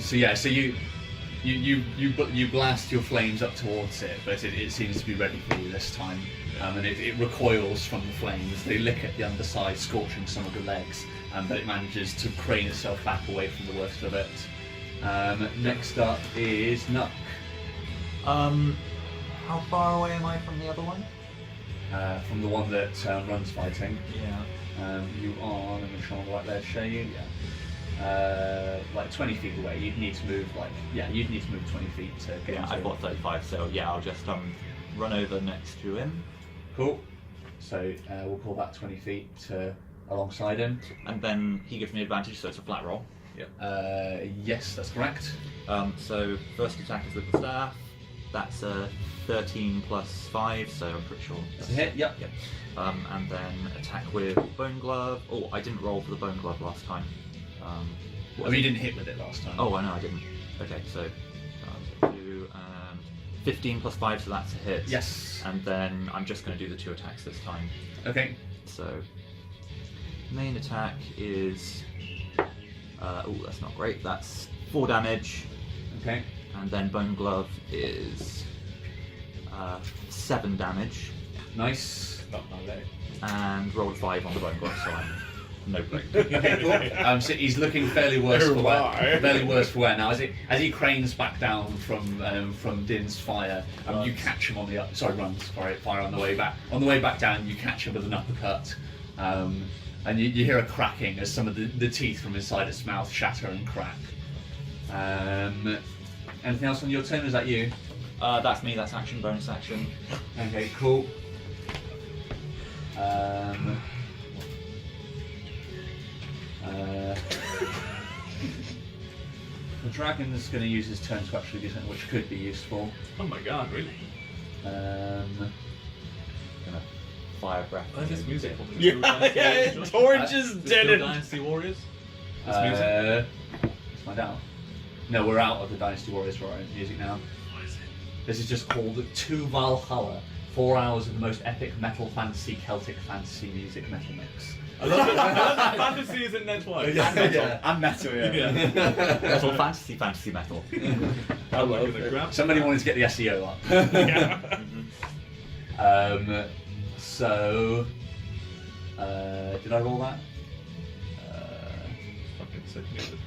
So yeah. So you blast your flames up towards it, but it seems to be ready for you this time. And it recoils from the flames. They lick at the underside, scorching some of the legs, but it manages to crane itself back away from the worst of it. Next up is Nuck. How far away am I from the other one? From the one that runs fighting. Yeah. You are, let me try on right there to show you. Like 20 feet away. You'd need to move you'd need to move 20 feet to get Yeah, into I've it. got 35, so yeah, I'll just run over next to him. Cool. So we'll call that 20 feet alongside him. And then he gives me advantage, so it's a flat roll. Yes, that's correct. So first attack is with the staff. That's a 13 plus 5, so I'm pretty sure That's a hit, yep. Yep. And then attack with Bone Glove. Oh, I didn't roll for the Bone Glove last time. Oh, you didn't hit with it last time. Oh, I know I didn't. Okay, so 2 and 15 plus 5, so that's a hit. Yes. And then I'm just going to do the 2 attacks this time. Okay. So main attack is oh, that's not great. That's 4 damage, Okay. and then Bone Glove is 7 damage, Nice. Not my leg. and rolled 5 on the Bone Glove, so I'm no break. Okay, cool. So he's looking fairly worse for wear. Fairly worse for wear now. As he cranes back down from Din's fire, you catch him on the fire on the way back. On the way back down, you catch him with an uppercut, and you hear a cracking as some of the teeth from inside its mouth shatter and crack. Anything else on your turn? Is that you? That's me. That's action. Bonus action. Okay, cool. The dragon is going to use his turn to actually do something which could be useful. Oh my god, really? Gonna fire breath. I like this music. Yeah, Torch is dead. Dynasty Warriors? This music? Let's find out. No, we're out of the Dynasty Warriors music now. What is it? This is just called To Valhalla. 4 hours of the most epic metal fantasy, Celtic fantasy music metal mix. I love it. I love that fantasy isn't net twice. And metal, yeah. Metal fantasy metal. I love it. Somebody wanted to get the SEO up. So, did I roll that? Fucking sick music.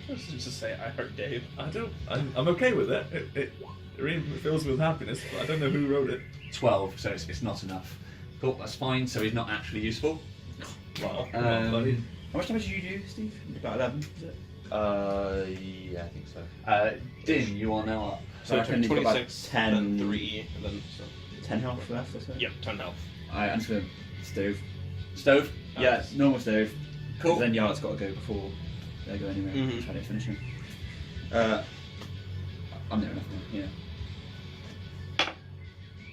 Let's just say I heard Dave. I'm okay with it. It really fills me with happiness, but I don't know who wrote it. 12, so it's not enough. Cool, that's fine. So he's not actually useful. Wow. Come on, buddy. How much damage did you do, Steve? About 11, is it? Yeah, I think so. Din, you are now up. So I reckon you've got about 26, 10 then 3, and then 10 health left or so? yep, 10 health. Alright, I'm just gonna stove. Stove. Yeah, normal stove. Cool. Then Yard's got to go before they go anywhere. Mhm. Try to finish him. I'm near enough now,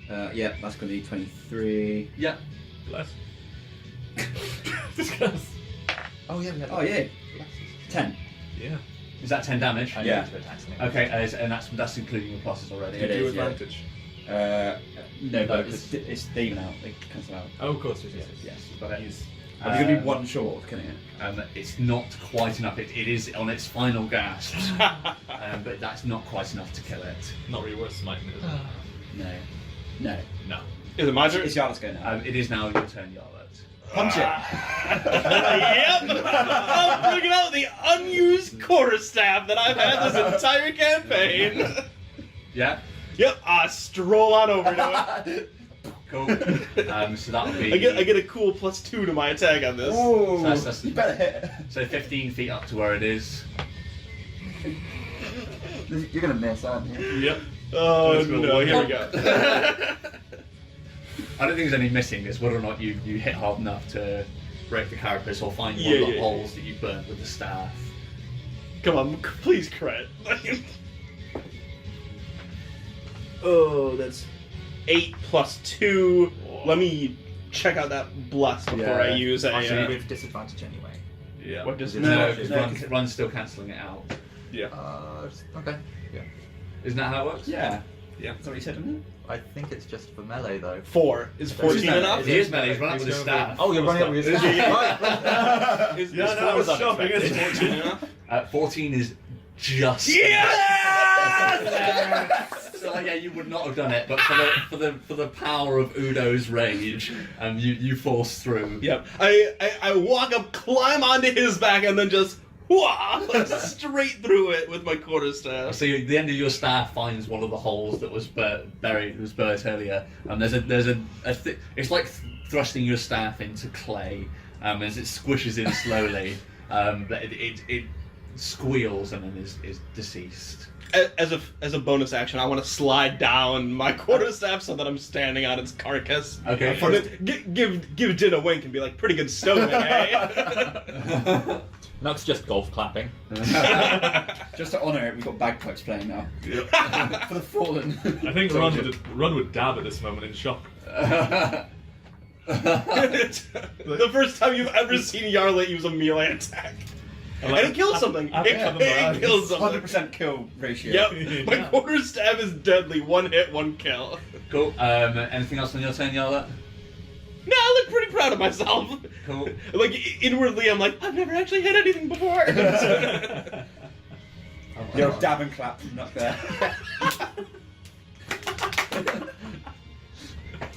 yeah. Yeah, that's gonna be 23. Yeah. Bless. Discuss. Oh yeah, we had. Oh yeah, 10. Yeah. Is that 10 damage? I Yeah. need to attack me. Okay, and that's including your pluses already. It Give you is, yeah. advantage. No, but because- it's they even out. They cancel out. Oh, of course, yes. Yes, you've got it. He's Are you gonna be one short of killing it? It's not quite enough. It is on its final gasps, but that's not quite enough to kill it. not really worth smiting it, is it? No. No. No. Is it my turn? It's Yard's go now. It is now your turn, Yarlet. Punch it! Yep! I'm bringing out the unused quarterstaff that I've had this entire campaign. Yeah. Yep, I stroll on over to it. Cool. So that'll be. I get a cool +2 to my attack on this. Oh, that's- you better hit. So 15 feet up to where it is. You're gonna miss, aren't you? Yep. Oh Let's go. no, here we go. I don't think there's any missing. It's whether or not you hit hard enough to break the carapace or find one Yeah, of the yeah, holes that you burnt with the staff. Come on, please crit. Oh, that's 8 + 2. Let me check out that bless before Yeah. I use a. Actually, with disadvantage anyway. Yeah. What does No, no? because Run's still cancelling it out. Yeah. Okay. Yeah. Isn't that how it works? Yeah. Yeah. That's what you said, isn't it? I think it's just for melee though. 4 is 14 melee. enough? He is melee. He's running with his staff. Oh, you're running up with your staff. Is, Yeah, is no, 4 it's shocking, unexpected? isn't it? 14 enough? 14 is just. Yes! So yeah, you would not have done it, but for the power of Udo's rage, you force through. Yep. I walk up, climb onto his back, and then just straight through it with my quarterstaff. So the end of your staff finds one of the holes that was buried, was burnt earlier, and there's it's like thrusting your staff into clay, as it squishes in slowly. But squeals and then is deceased. As a bonus action, I want to slide down my quarterstaff so that I'm standing on its carcass. Okay. And then give Din a wink and be like, pretty good stoning, eh? Nook's just golf clapping. Just to honour it, we've got bagpipes playing now. For the fallen. I think Run would dab at this moment in shock. The first time you've ever seen Yarlet use a melee attack. And it kills something. It kills something. 100% kill ratio. Yep. My quarterstaff is deadly. One hit, one kill. Cool. Anything else on your turn, Yarlet? No, I look pretty proud of myself. Cool. Like, inwardly, I'm like, I've never actually hit anything before. Yo, dab and clap from up there.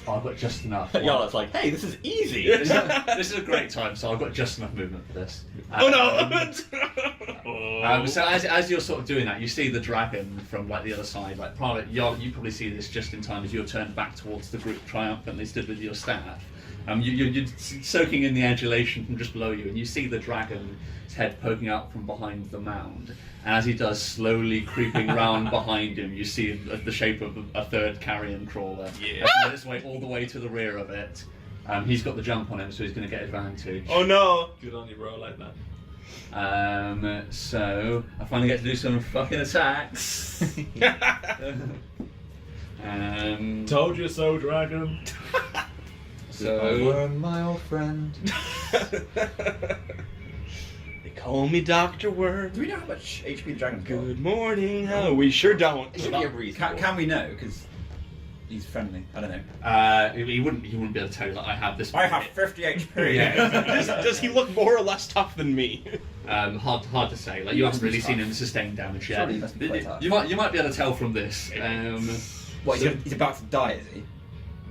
Oh, I've got just enough. Yarlet's like, hey, this is easy. This is a great time, so I've got just enough movement for this. Oh no! So as you're sort of doing that, you see the dragon from like the other side. Like you probably see this just in time as you're turned back towards the group triumphantly stood with your staff. You're soaking in the adulation from just below you, and you see the dragon's head poking out from behind the mound. And as he does, slowly creeping round behind him, you see the shape of a third carrion crawler. Yeah. Making its way all the way to the rear of it. He's got the jump on him, so he's going to get advantage. Oh no! Good on you, bro, like that. So I finally get to do some fucking attacks. Told you so, dragon. So my old friend. They call me Dr. Worm. Do we know how much HP the dragon's got? Good morning. Oh, we sure don't. It should be a reasonable. Can we know? Because he's friendly. I don't know. he wouldn't be able to tell you that I have this. I have 50 HP. Yeah. Does he look more or less tough than me? Hard to say. Like you haven't really seen him sustain damage yet. Surely he must be quite tough. You might be able to tell from this. What, he's about to die, is he?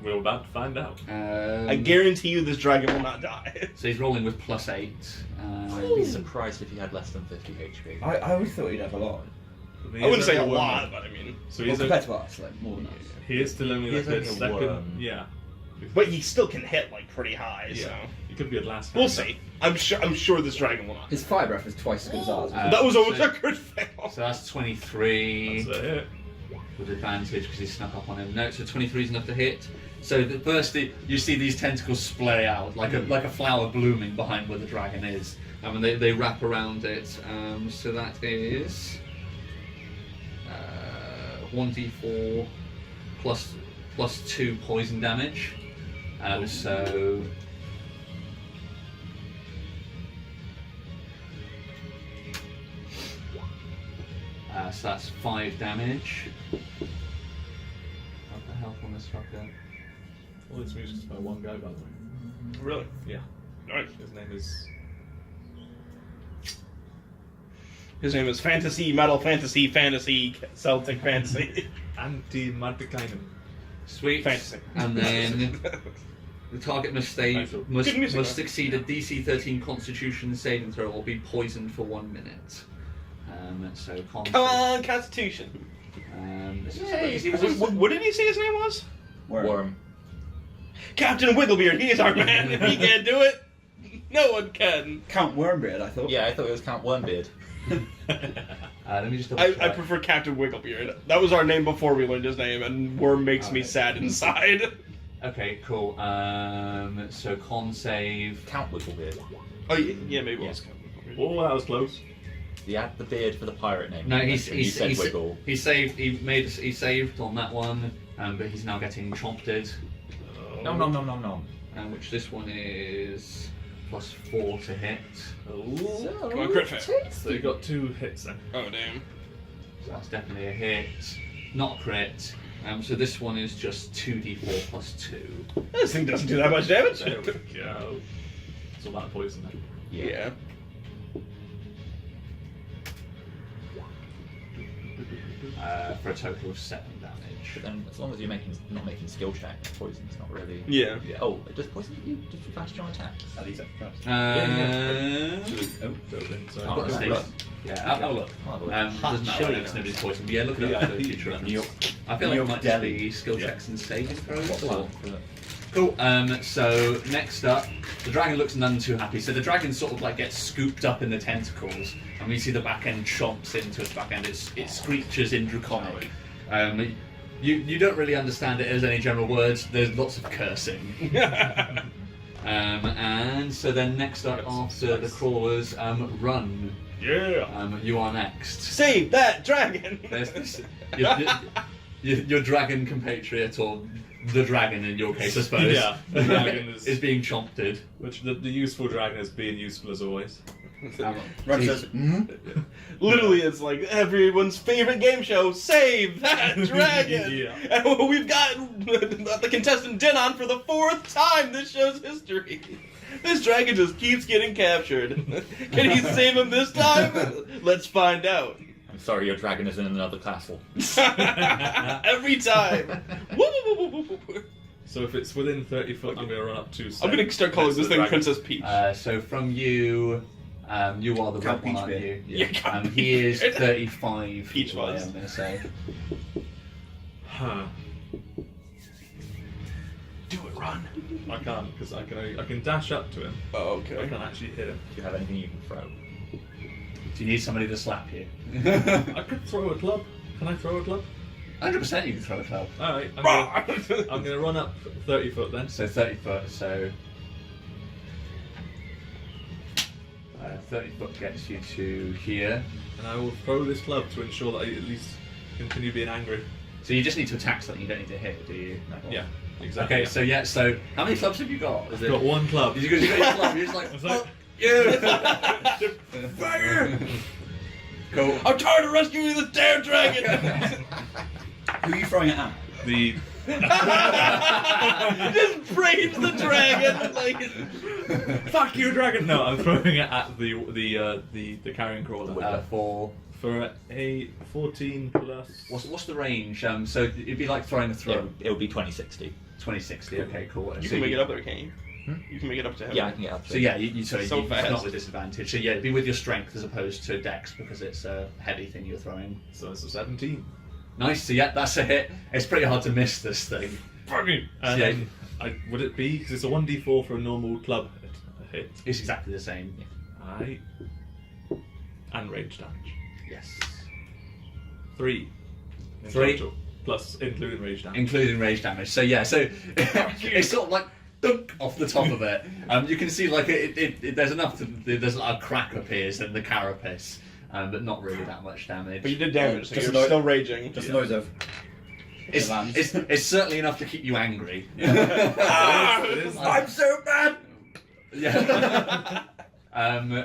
We're about to find out. I guarantee you this dragon will not die. So he's rolling with +8. I'd be surprised if he had less than 50 HP. I always thought he'd have a lot. I wouldn't say a lot, but I mean... So Well, he's compared to us, like, more than us. he is still only He's like only a a second. worm. Yeah. But he still can hit, like, pretty high, so... He could be at last. We'll see. I'm sure this dragon will not. His fire breath is twice as good as ours. That was almost a crit fail. So that's 23 That's a hit. with advantage because he snuck up on him. No, so 23 is enough to hit. So the first you see these tentacles splay out like a flower blooming behind where the dragon is. And they wrap around it. So that is 1d4 plus 2 poison damage. So that's 5 damage. What the health on this fucker? All this music's by one guy, by the way. Really? Yeah. Alright. His name is. His name is Fantasy, Metal Fantasy, Fantasy, Celtic Fantasy. Anti-Martikainen. Sweet. Fantasy. And then the target must Good music, succeed a DC 13 Constitution saving throw or be poisoned for 1 minute. So con. Come on, Constitution. This Yay. is What did he say his name was? Worm. Captain Wigglebeard. He is our man. If he can't do it, no one can. Count Wormbeard, I thought. Yeah, I thought it was Count Wormbeard. Let me just double I check. prefer Captain Wigglebeard. That was our name before we learned his name, and Worm makes me Okay. sad inside. Okay, cool. So con save. Count Wigglebeard. Oh yeah, maybe it was Captain Wigglebeard. Oh, that was close. He had the beard for the pirate name. No, you said Wiggle. he saved. He saved on that one, but he's now getting chomped. Nom nom nom nom nom. Which this one is +4 to hit. Oh. Come on, crit fail. So you got 2 hits then. Oh damn. So that's definitely a hit. Not a crit. So this one is just 2d4 +2. This thing doesn't do that much damage. There we go. It's all about poison then. Yeah. For a total of 7 damage. But then, as long as you're not making skill checks, poison's not really. Yeah. Oh, does poison you disadvantage on attacks? At least that's So then, so Oh, Mistakes. look. Yeah, I'll look. Oh, look. Doesn't matter whether it's nobody's poison, but yeah, look at it for future reference. I feel like it might just be skill checks and saving throws. Well, Cool. So next up, the dragon looks none too happy. So the dragon sort of like gets scooped up in the tentacles, and we see the back end chomps into its back end. It screeches in Draconic. You don't really understand it as any general words. There's lots of cursing. And so then next up after the crawlers, run. Yeah. You are next. Save that dragon! There's this, your dragon compatriot, or the dragon in your case, I suppose. Yeah, the dragon is being chomped. Which the useful dragon is being useful as always. Ron says, Literally, it's like everyone's favorite game show, Save That Dragon! Yeah. And we've got the contestant Denon for the 4th time this show's history. This dragon just keeps getting captured. Can he save him this time? Let's find out. I'm sorry, your dragon is in another castle. Every time. So if it's within 30 foot, I'm going to run up to. I'm gonna start calling this thing dragon. Princess Peach. So from you, you are the Count red one, Peach aren't Beard. you? Yeah, Count He is Peach. 35 Peach feet away, was. I'm going to say. Huh. Do it, Ron. I can't because I can dash up to him. Oh, I okay. can't actually hit him. Do you have anything you can throw? Do you need somebody to slap you? I could throw a club. Can I throw a club? 100% you can throw a club. All right. I'm gonna run up 30 foot then. So 30 foot, so 30 foot gets you to here. And I will throw this club to ensure that I at least continue being angry. So you just need to attack something, you don't need to hit, do you? Yeah. Exactly. Okay, so how many clubs have you got? Is I've got one club. You got your club, you're just like, It's like- fuck you! Fire! Cool. I'm trying to rescue this damn dragon! who are you throwing it at? The Just brains the dragon! Like, fuck you, dragon. No, I'm throwing it at the carrion crawler For for a 14 plus. what's the range? So it'd be like throwing a throw. It'll be 2060. 2060. Okay, cool. you So can make it up there, can't you? Hmm? You can make it up to him. Yeah, I can get up to So it. yeah, you sorry, So it's fast. not with disadvantage. So yeah, it'd be with your strength as opposed to dex because it's a heavy thing you're throwing. So it's a 17. Nice. So yeah, that's a hit. It's pretty hard to miss this thing. Fucking. So, yeah, Would it be because it's a 1d4 for a normal club hit? it's exactly the same. Aye. And range damage. Yes. 3. in 3. total, plus including range damage. Including rage damage. So yeah, so it's sort of like dunk off the top of it. You can see like there's enough to there's a crack appears in the carapace, but not really that much damage. But you did damage, so Just you're annoy- still raging. Just those of. It's certainly enough to keep you angry. It is- I'm so bad! Yeah.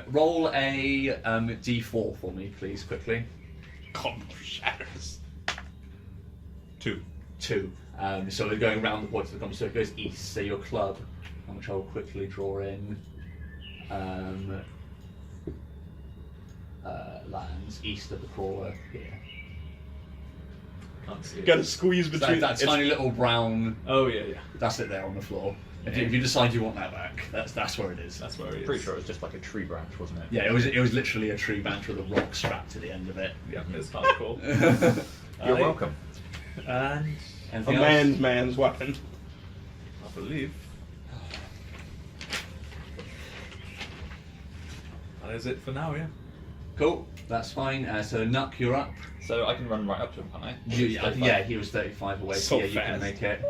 Roll a d4 for me, please, quickly. Combo shatters. 2. 2. So we're going around the point of the compass, so it goes east, so your club, which I'll quickly draw in, lands east of the crawler here. Can't see it. Gotta squeeze So between that tiny little brown, Oh yeah, yeah. that's it there on the floor. If you decide you want that back, that's where it is. That's where it is. Pretty sure it was just like a tree branch, wasn't it? Yeah, it was literally a tree branch with a rock strapped to the end of it. Yeah, it's hardcore. You're Aye. welcome. And A Anything else? man's weapon. I believe. That is it for now, yeah. Cool, that's fine. So Nuck, you're up. So I can run right up to him, can't I? Yeah, he was 35 away, So yeah, you can fast. make it.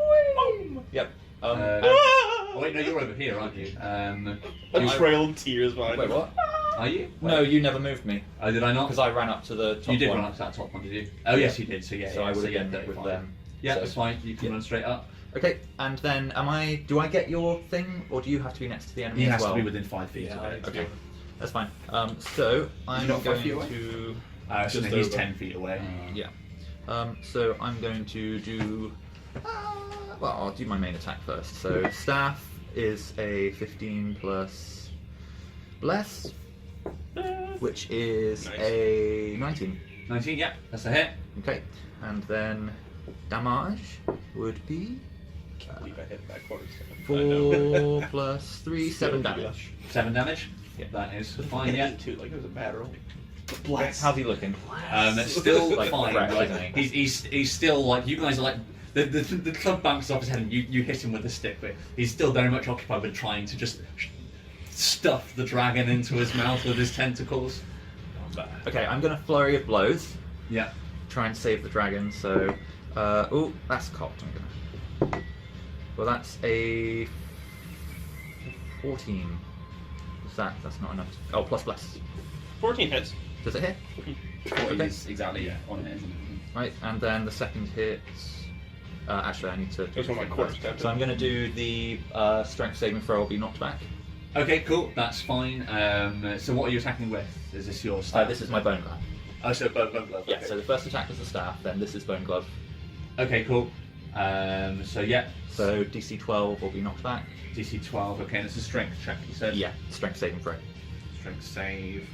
Yep. Oh wait, no, you're over here, aren't you? A trail of tears behind Wait, him. what? Are you? No, you never moved me. Oh, did I not? Because I ran up to the top You did one. run up to that top one, did you? Oh, yes, you did. So yeah, So I would have yeah, been with 35. them. Yeah, So- that's fine. You can yeah. run straight up. Okay, and then do I get your thing, or do you have to be next to the enemy He as has well? to be within 5 feet Yeah, of it. Okay, that's fine. So I'm not 5 going feet away? to... So Just he's over. 10 feet away. Yeah. So I'm going to do... well, I'll do my main attack first. So staff is a 15 plus bless, which is Nice. a 19. 19, yeah, that's a hit. Okay, and then damage would be Can't believe I hit that quarter. 4 plus 3, 7 damage. 7 damage. Yeah. That is fine, yeah. Too, like it was a bad roll. How's he looking? Still Like fine. fresh, Like, isn't he's still like, you guys are like, the club bounces off his head and you hit him with a stick, but he's still very much occupied with trying to just stuff the dragon into his mouth with his tentacles. Okay, I'm gonna flurry of blows. Yeah. Try and save the dragon. So, oh, that's cocked. I'm gonna. Well, that's a 14. What's that? That's not enough. Oh, plus. 14 hits. Does it hit? 40 is exactly on it, isn't it? Right, and then the second hit. Actually, I need to. That's what my quarter step. So I'm gonna do the strength saving throw. Will be knocked back. Okay, cool. That's fine. So what are you attacking with? Is this your staff? This is my bone glove. Oh, so bone glove. Yeah. Okay. So the first attack is the staff. Then this is bone glove. Okay, cool. So yeah. So DC 12 will be knocked back. DC 12. Okay, and it's a strength check. You said. Yeah. Strength saving throw. Strength save.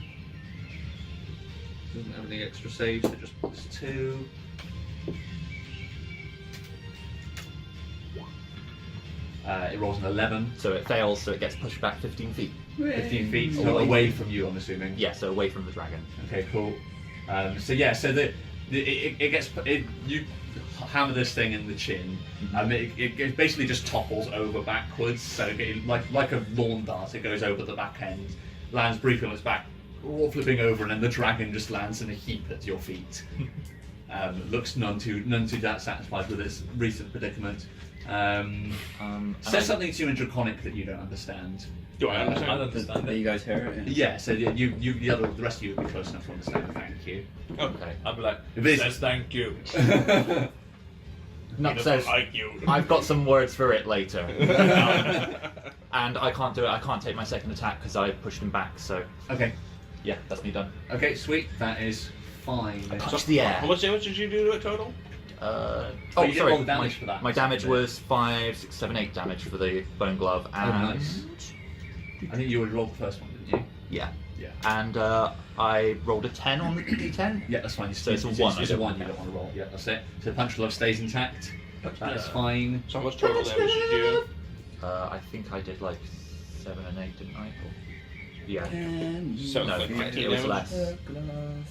Doesn't have any extra saves, so just +2. It rolls an 11. So it fails. So it gets pushed back 15 feet. 15 feet, so away from you, I'm assuming. Yeah. So away from the dragon. Okay, cool. So yeah, so you hammer this thing in the chin. It basically just topples over backwards. So like a lawn dart, it goes over the back end, lands briefly on its back, all flipping over, and then the dragon just lands in a heap at your feet. Looks none too that satisfied with its recent predicament. Says something to you in Draconic that you don't understand. Do I understand? I understand That you it. guys hear it? Yeah, so the rest of you would be close enough to understand. Thank you. Okay. I'll be like, If it's- says thank you. Nut says, you. I've got some words for it later. And I can't do it. I can't take my second attack because I pushed him back. So Okay. yeah, that's me done. Okay, sweet. That is fine. Touch the air. How much damage did you do to it total? you get sorry. all the damage for that. My damage was 5, 6, 7, 8 damage for the bone glove, and nice. I think you would roll the first one, didn't you? yeah, Yeah. and I rolled a 10 on the d10. Yeah, that's fine. So it's a 1, It's I a don't 1 you want don't want to roll. Yeah, that's it. So the punch glove stays intact. That is fine. So how much total damage did you do? I think I did like 7 and 8, didn't I? Or, yeah. So No, like it 15 was damage? less.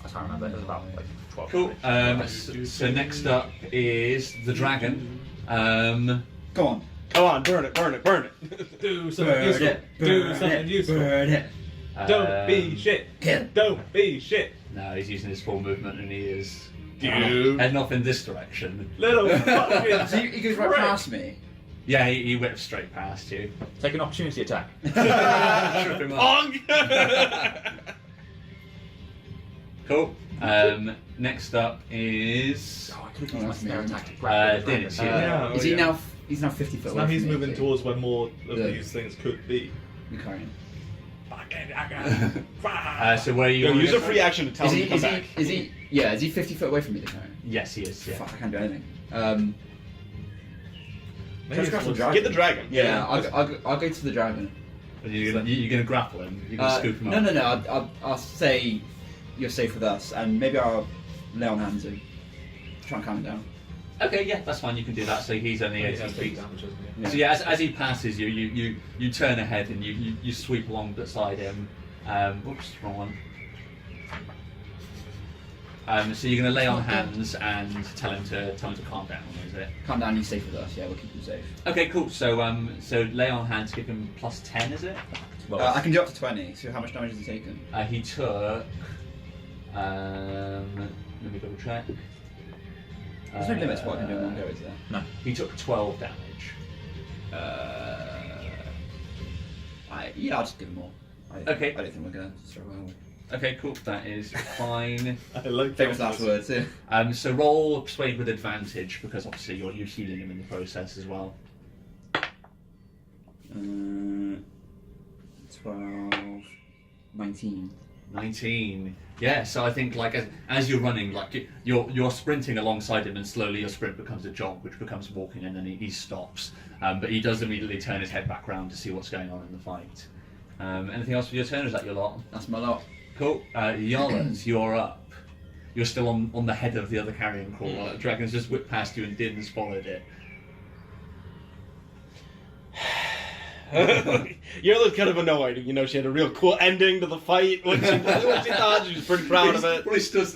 I can't remember. It was about like 12. Cool. damage. So next up is the dragon. Go on. Come on, burn it, burn it, burn it. Do something useful. Do something useful. Burn it. Don't be shit. Kill. Don't be shit. No, he's using his full movement and he is Dude. heading off in this direction. Little fucking. So he goes right prick. past me. Yeah, he whips straight past you. Take an opportunity attack. Trip him up. Ong! Cool. Next up is Oh, I could have Oh, used my that's spare me. attack to grab the Dennis, dragon. Yeah. Is he now? He's now 50 foot So away now from he's me, moving is he? towards where more of The- these things could be. The Carrion. so where are you? Yo, use a wanna free go? action to tell Is him he? to come Is he? back. Is he? Yeah. Is he 50 foot away from me? The Carrion. Yes, he is. Yeah. Fuck! I can't do anything. Maybe Just grab the it's- dragon. Get the dragon. Yeah, I'll go to the dragon. You're gonna grapple him. You're gonna scoop him up. No. I'll say you're safe with us, and maybe I'll lay on hands and try and calm him down. Okay, yeah, that's fine. You can do that. So he's only 18 feet. Damage, isn't he? Yeah. So yeah, as he passes you, you turn ahead and you sweep along beside him. Whoops, wrong one. So you're going to lay on hands and tell him to calm down. Is it? Calm down. He's safe with us. Yeah, we'll keep him safe. Okay, cool. So lay on hands, give him +10. Is it? Well, I can do up to 20. So how much damage has he taken? He took. Let me double check. There's no limit to what I can do in one go, is there? no. He took 12 damage. Yeah, I'll just give him more. Okay. I don't think we're gonna struggle. Okay, cool. That is fine. I like Famous that. last words. Yeah. So roll persuade with advantage because obviously you're healing him in the process as well. 12, 19. 19. Yeah, so I think like as you're running, like you're sprinting alongside him, and slowly your sprint becomes a jog, which becomes walking, and then he stops. But he does immediately turn his head back round to see what's going on in the fight. Anything else for your turn? Or is that your lot? That's my lot. Cool. Yalas, you're up. You're still on the head of the other carrion crawler. The dragon's just whipped past you and Din's followed it. You're kind of annoyed. You know, she had a real cool ending to the fight. What she thought, she was pretty proud of it. Probably stood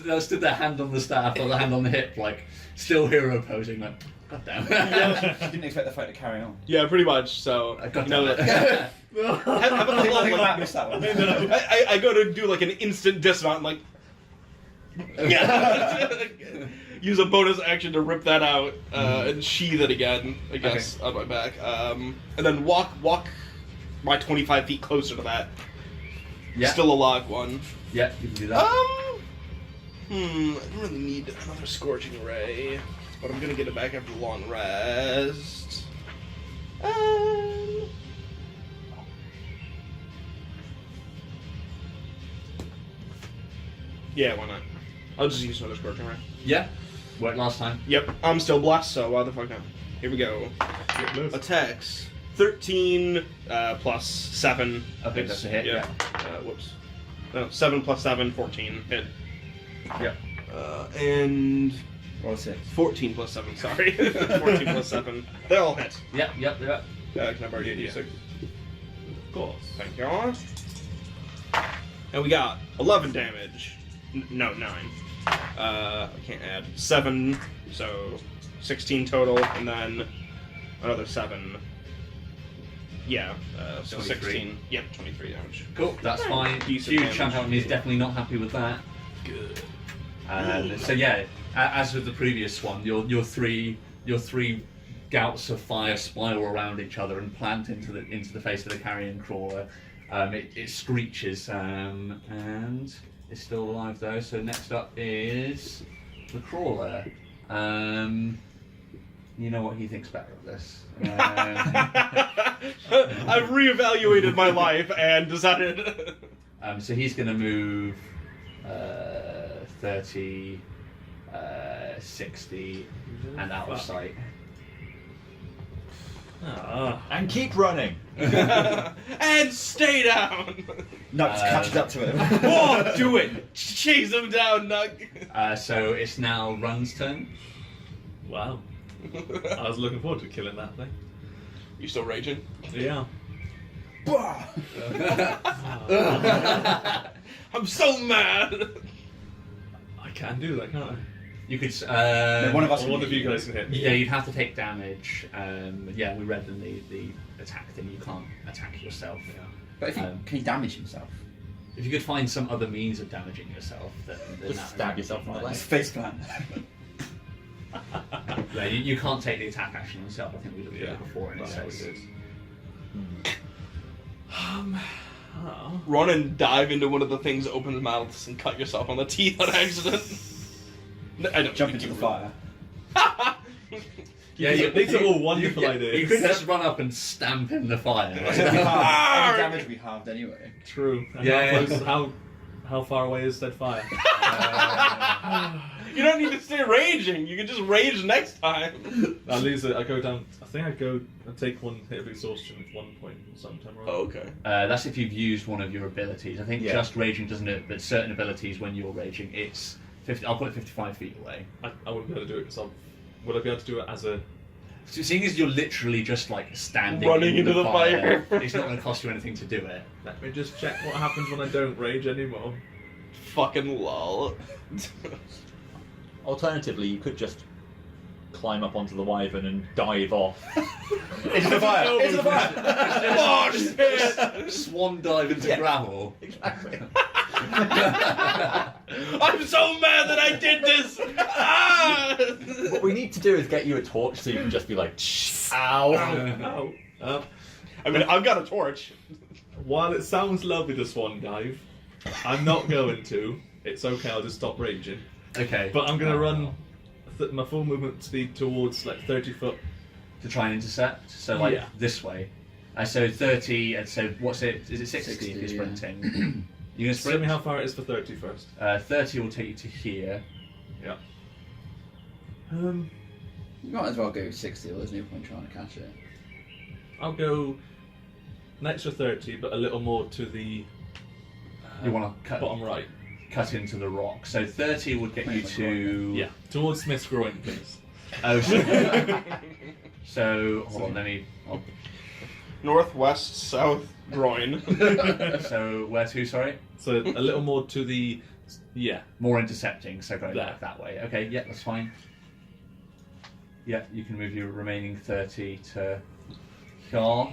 there, hand on the staff or the hand on the hip, like still hero posing. Like, God damn. She didn't expect the fight to carry on. Yeah, pretty much. So God you know, damn have a I couple think I of, might miss that one. I go to do like an instant dismount, like, yeah. Use a bonus action to rip that out and sheath it again, I guess, on my back. And then walk my 25 feet closer to that. Yeah. Still alive one. Yeah, you can do that. I don't really need another Scorching Ray, but I'm gonna get it back after the long rest. Yeah, why not? I'll just use another Scorching Ray. Yeah. Worked last time. Yep, I'm still blessed, so why the fuck not? Here we go. Attacks. 13 plus 7. Okay, that's a hit, yeah. Whoops. No, 7 plus 7, 14. Hit. Yep. And Roll 6. 14 plus 7, sorry. 14 plus 7. They all hit. Yep. Can I borrow your D6? Of course. Thank you. And we got 11 damage. No, 9. I can't add. 7, so 16 total, and then another 7. Yeah, so 23. 16. Yep, 23 damage. Cool, that's fine. Decent Huge damage. champion is definitely not happy with that. Good. So yeah, as with the previous one, your three gouts of fire spiral around each other and plant into the face of the carrion crawler. It screeches and it's still alive though. So next up is the crawler. You know what he thinks better of this. I've reevaluated my life and decided. So he's going to move 30, 60, and out of sight. And keep running. And stay down. Nux catches up to him. Oh, do it. Chase him down, Nug. So it's now Run's turn. Wow. I was looking forward to killing that thing. You still raging? Yeah. I'm so mad. I can do that, can't I? You could. One of us. Or one of you guys can hit me. Yeah, you'd have to take damage. Yeah, we read in the attack thing. You can't attack yourself. Yeah. But if he, can he damage himself? If you could find some other means of damaging yourself, then Just that stab yourself in the leg. His face plant. Yeah, you can't take the attack action yourself. I think we looked at Yeah. it before, and it That's how says. it is. Run and dive into one of the things that opens mouths and cut yourself on the teeth on accident. No, I don't Jump think into you the would. fire. Yeah, These are all wonderful ideas. You could just run up and stamp in the fire. Any damage we halved anyway. True. And Yeah, how far away is said fire? You don't need to stay raging. You can just rage next time. At least I go down. I think I go and take one hit of exhaustion at 1 point sometime. Right? Oh, okay. That's if you've used one of your abilities. I think Yeah. just raging doesn't it, but certain abilities when you're raging, it's 50. I'll put it 55 feet away. I wouldn't be able to do it because would I be able to do it as a? So seeing as you're literally just like standing Running in into the fire. it's not going to cost you anything to do it. Let me just check what happens when I don't rage anymore. Fucking lol. Alternatively, you could just climb up onto the wyvern and dive off. Into the fire! Into the fire! Oh shit! Swan dive into Yeah. gravel. Exactly. I'm so mad that I did this! Ah! What we need to do is get you a torch so you can just be like, ow. Ow. I mean, I've got a torch. While it sounds lovely to swan dive, I'm not going to. It's okay. I'll just stop raging. Okay. But I'm gonna run my full movement speed towards like 30 foot. To try and intercept. So like Yeah. this way. So 30. And so what's it? Is it 60 if 60, you're yeah. sprinting? You're gonna Tell sprint. me how far it is for 30 first. 30 will take you to here. Yeah. You might as well go 60, there's no point trying to catch it. I'll go an extra 30, but a little more to the You want to bottom right. cut into the rock. So 30 would get you to. Yeah, towards Smith's groin, please. Oh, so hold on. I'll, Northwest, south, groin. so where to? Sorry. So a little more to the. Yeah. More intercepting. So going There. back that way. Okay. Yeah, that's fine. Yeah, you can move your remaining 30 to here.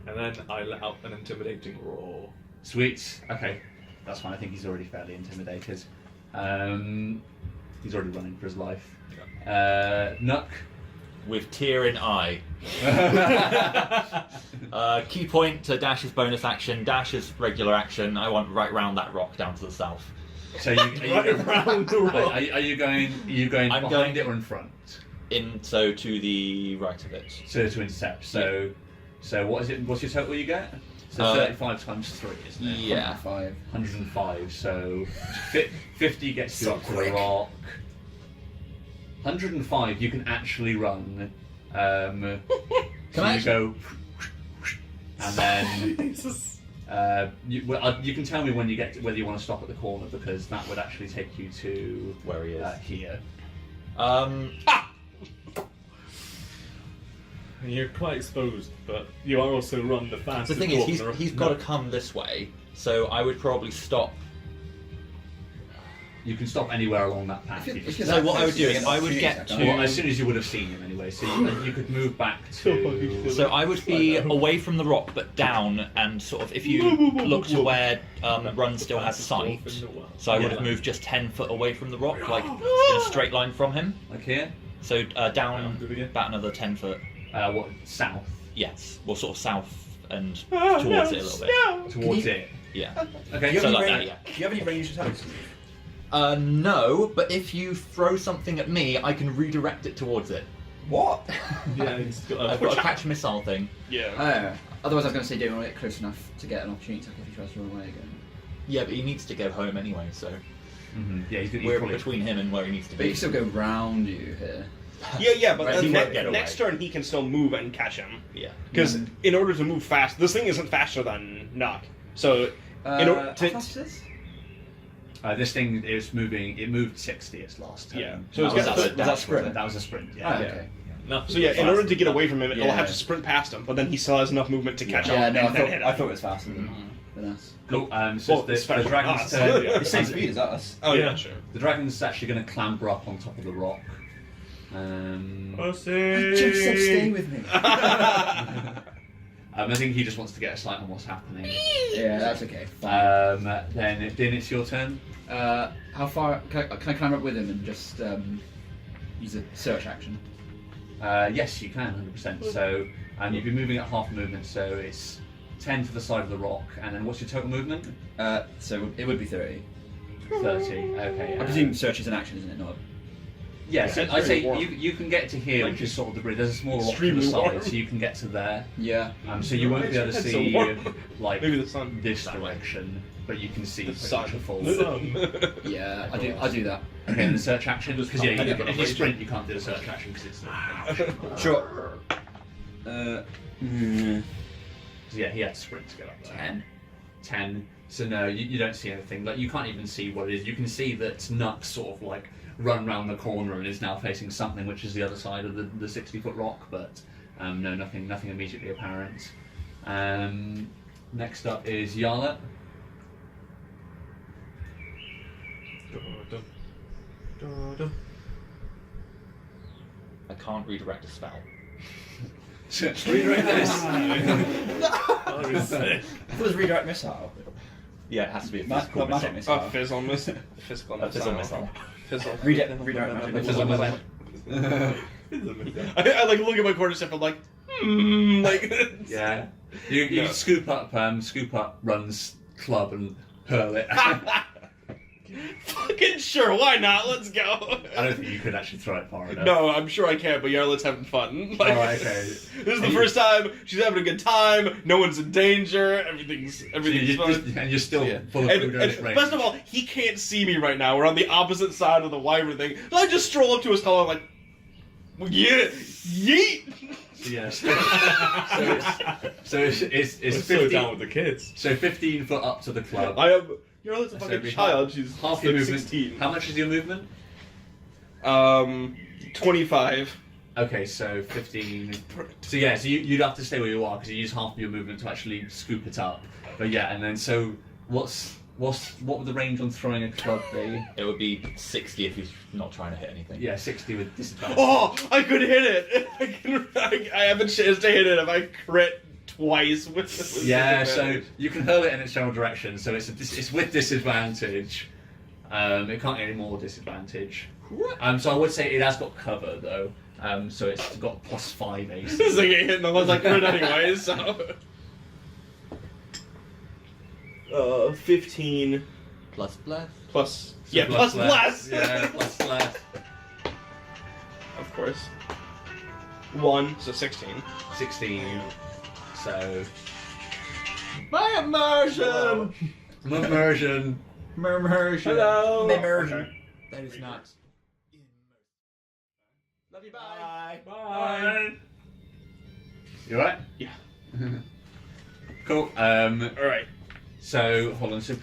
And then I let out an intimidating roar. Sweet. Okay, that's fine. I think he's already fairly intimidated. He's already running for his life. Nuck. With tear in eye. Key point to Dash's bonus action, Dash's regular action. I want right round that rock down to the south. So around the rock. Are you going I'm behind going- it or in front? So to the right of it. So to intercept. So what is it? What's your total you get? So 35 times 3, isn't it? Yeah. 5. 105. So 50 gets you So up to quick. the rock. 105 you can actually run. So I you go, and then you can tell me when you get to, whether you want to stop at the corner, because that would actually take you to Where he is. here. You're quite exposed, but you are also run the The fastest. thing is, walk he's in the- got to come this way, so I would probably stop. You can stop anywhere along that path. If You you- just- if So you're what I would do you is get I an would get opportunity, to- well, as soon as you would have seen him anyway, so you could move back to. So I would be away from the rock, but down, and sort of if you look to where Run still has sight. So I would have Yeah. moved just 10 foot away from the rock, like in a straight line from him. Like here. So down Do it again. about another 10 foot. What south Yes, well, sort of south and towards it a little bit. towards it? Yeah. Okay. Do you, So have like any that, range, yeah. do you have any ranged attacks? No, but if you throw something at me, I can redirect it towards it. What? Yeah, he's got I've got a catch missile thing. Yeah. Otherwise, I was going to say, don't want to get close enough to get an opportunity attack if he tries to run away again. Yeah, but he needs to go home anyway, so Yeah, he's we're probably between him and where he needs to But you be. can still go round you here. Yeah, but Right, then he won't get away. next turn he can still move and catch him. Yeah. Because in order to move fast, this thing isn't faster than Knock. So in order How to, fast is this? this thing is moving. It moved 60 its last turn. Yeah. So it's Was got that a dash, sprint? That was a sprint. Oh, Yeah. okay. so yeah, in order to get away from him, it'll Yeah. have to sprint past him. But then he still has enough movement to catch Yeah, up no, and then hit I him. thought it was faster than us. Cool. So Well, the especially dragon's us. turn. Yeah. The same speed as us. Oh yeah, Yeah. sure. The dragon's actually going to clamber up on top of the rock. Just said stay with me. I think he just wants to get a sight on what's happening. Yeah, that's okay. Fine. Then Din, it's your turn. How far can I climb up with him and just use a search action? Yes, you can, 100%. So you'd be moving at half movement, so it's 10 to the side of the rock. And then what's your total movement? So it would be 30. 30. Okay. I presume search is an action, isn't it? Not. Yeah, so it's I'd say very warm. you can get to here, Like which is sort of the bridge. There's a small rock to the extremely side, warm. so you can get to there. Yeah. So you won't be able to It's so see warm. like Maybe the sun. this direction, but you can see The pretty sun. much a full. Yeah, I do that. Okay, and the search action, because yeah, can't- if you sprint, you can't do the search action because it's. Sure. So yeah, he had to sprint to get up there. 10. 10. So no, you don't see anything. Like you can't even see what it is. You can see that Nux sort of like run round the corner and is now facing something which is the other side of the 60-foot rock, but no, nothing immediately apparent. Next up is Yarla. I can't redirect a spell. Redirect this. It was redirect missile. Yeah, it has to be a Magic physical missile. missile. Fizzle miss. Physical A fizzle missile. Fizzle. Redirect magic Fizzle missile. missile. I like look at my quarter step and like, like. Yeah. You No. scoop up Run's club and hurl it. Fucking sure, why not? Let's go. I don't think you could actually throw it far enough. No, I'm sure I can, but Yarla's having fun. Like, Alright, okay. This is the first time she's having a good time. No one's in danger. Everything's fine. And you're still Yeah. full of And Udo's range. first of all, he can't see me right now. We're on the opposite side of the Wyvern thing. So I just stroll up to his collar like, yeah, yeet. Yeah. So it's It's 15, so down with the kids. so 15 foot up to the club. I am. Yarla's a So fucking we child. She's half your like movement. 16. How much is your movement? 25. Okay, so 15. So yeah, so you'd have to stay where you are because you use half of your movement to actually scoop it up. But yeah, and then so what's what would the range on throwing a club be? It would be 60 if he's not trying to hit anything. Yeah, 60 with disadvantage. Oh, I could hit it. I have a chance to hit it if I crit twice with Yeah, so disadvantage. you can hurl it in its general direction. So it's with disadvantage. It can't get any more disadvantage. So I would say it has got cover though. So it's got +5 AC. This thing ain't hitting unless I crit anyways. So 15 Plus bless. plus. So Yeah, plus bless. Yeah, plus bless. Of course. 1, so 16. 16. So My immersion! immersion. Immersion. Hello. Immersion. That is not. Love you. Bye. Bye. You alright? Yeah. Cool. All right. So hold on. So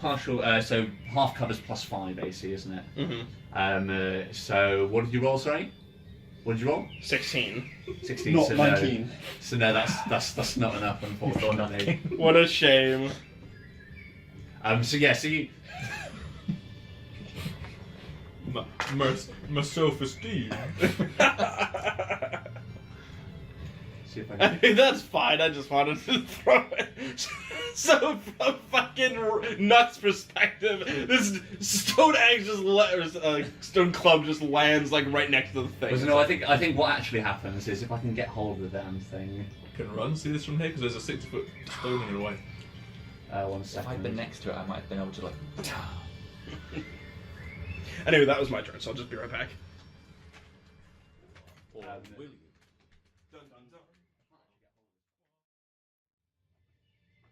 partial. So half covers +5 AC, isn't it? Mm-hmm. So what did you roll? Sorry. What did you roll? 16. 16. Not so 19. No. So no, that's not enough, unfortunately. What a shame. So yeah. So you. My self-esteem. See if I I can. mean, that's fine. I just wanted to throw it. So, from fucking Nut's perspective, this stone axe stone club just lands like right next to the thing. Well, no, I think what actually happens is if I can get hold of the damn thing. Can run. See this from here because there's a 60-foot stone in your way. 1 If second. I'd been next to it, I might have been able to like. Anyway, that was my turn, so I'll just be right back.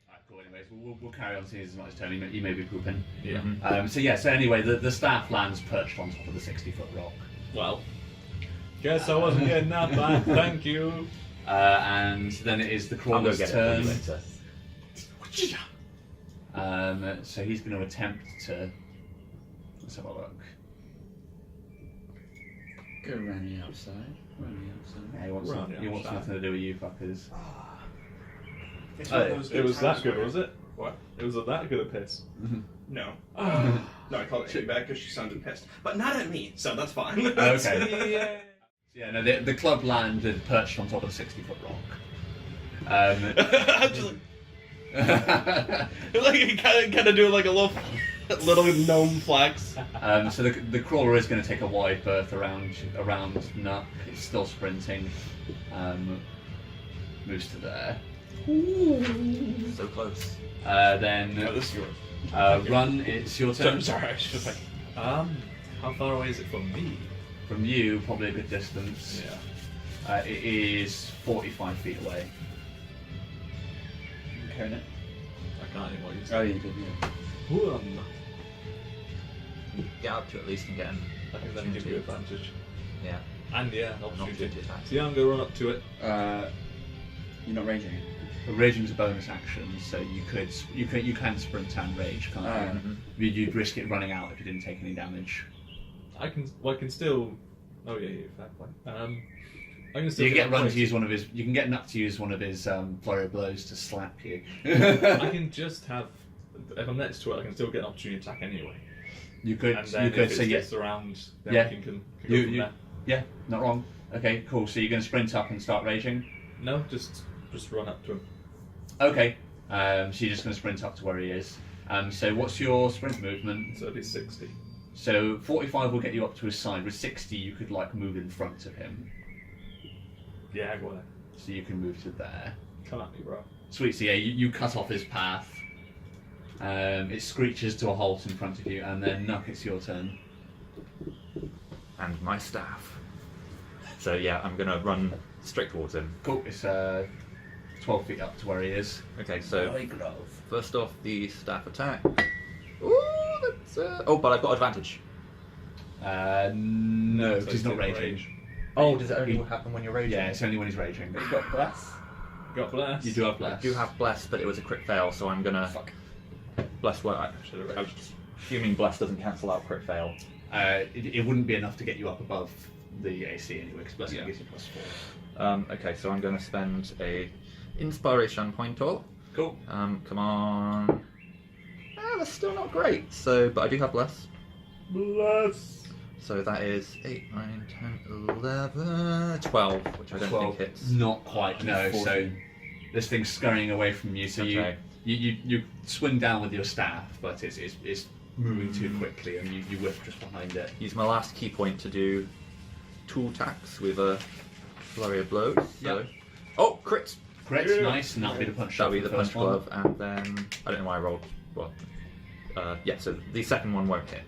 Alright, cool. Anyways, we'll carry on seeing as much turn. You may be pooping. Yeah. So yeah. So anyway, the staff lands perched on top of the 60-foot rock. Well. Guess I wasn't getting that bad. Thank you. And then it is the I'll go crawler's get turn. it for you later. So he's going to attempt to. Let's have a look. Go around the outside. Around the outside. Yeah, he wants, Round the he wants outside. nothing to do with you fuckers. It was that good, was it? What? It was that good a piss. No. No, I called Amy back because she sounded pissed. But not at me, so that's fine. Okay. Yeah, no, the club landed perched on top of the 60-foot rock. I'm just like kind of doing like a little gnome flex. So the crawler is going to take a wide berth around Nuck. It's still sprinting. Moves to there. So close. Then No, this is yours. run. It's your turn. Sorry, I should have. How far away is it from me? From you, probably a good distance. Yeah. It is 45 feet away. Carrying it. I can't hear what you Oh, said. you did, yeah. Get up to at least and get an I think that'll give you advantage. Yeah. And yeah, Not opportunity. 50 attacks. So yeah, I'm going to run up to it. You're not raging. Raging's a bonus action, so you can sprint and rage, can't you? Mhm. You'd risk it running out if you didn't take any damage. I can still. Oh yeah, fair point. I can still You can get up Run close. to use one of his. You can get Nuck to use one of his flurry of blows to slap you. I can just have. If I'm next to it, I can still get an opportunity attack anyway. You could. And then You could if it say gets yes. around, then Yeah. we can go You- from you- there. Yeah, not wrong. Okay, cool. So you're going to sprint up and start raging. No, just run up to him. Okay. So you're just going to sprint up to where he is. So what's your sprint movement? So it'd be 60. So 45 will get you up to his side. With 60, you could like move in front of him. Yeah, go on then. So you can move to there. Come at me, bro. Sweet. So yeah, you cut off his path. It screeches to a halt in front of you, and then Nuck, it's your turn. And my staff. So yeah, I'm gonna run straight towards him. Cool. It's 12 feet up to where he is. Okay, so first off the staff attack. Ooh, that's oh, but I've got advantage. No, So he's not still raging. Oh, does it only happen when you're raging? Yeah, it's only when he's raging. You've got bless. Got blast. You do have I bless. do have bless, but it was a crit fail, so I'm gonna bless. Well, I was assuming bless doesn't cancel out crit fail. It wouldn't be enough to get you up above the AC anyway, because bless Yeah. gives you +4. Okay, so I'm gonna spend a inspiration point all. Cool. Come on. That's still not great. So, but I do have bless. Bless. So that is 8, 9, 10, 11, 12, which I don't think hits. Not quite, no. So 14. this thing's scurrying away from you. So Okay. you swing down with your staff, but it's moving too quickly, and you whiff just behind it. Use my last key point to do 2 attacks with a flurry of blows. So. Yep. Oh, crit! Crit, nice, and that'll be the punch. That'll be shot the for punch first one. glove, and then I don't know why I rolled what. Yeah, so the second one won't hit.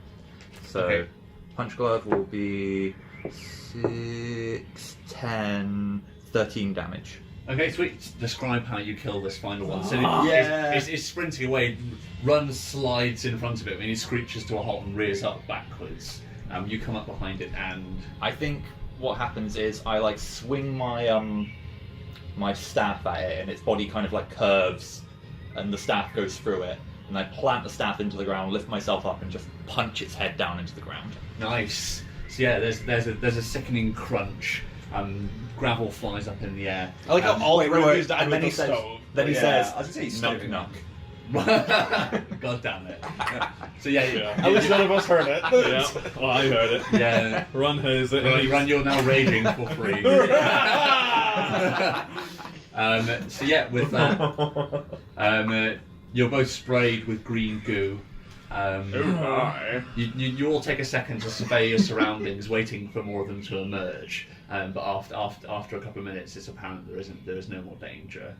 So Okay. punch glove will be 6, 10, 13 damage. Okay, sweet. Describe how you kill this final one. So Yeah. it's sprinting away, runs, slides in front of it, and he screeches to a halt and rears up backwards. You come up behind it, and I think what happens is I like swing my my staff at it, and its body kind of like curves, and the staff goes through it, and I plant the staff into the ground, lift myself up, and just punch its head down into the ground. nice. So yeah, there's a sickening crunch. Gravel flies up in the air. I like how all wait, three wait, of these died and with then he the says- stove. Then he Yeah, says, I was gonna say knock stoving. knock. God damn it. So yeah, At least none of us heard it. Yeah, well, I heard it. yeah. Run hears it. Run, you're now raging for free. So yeah, with that, you're both sprayed with green goo. Oh my. You all take a second to survey your surroundings, waiting for more of them to emerge. But after a couple of minutes, it's apparent there is no more danger.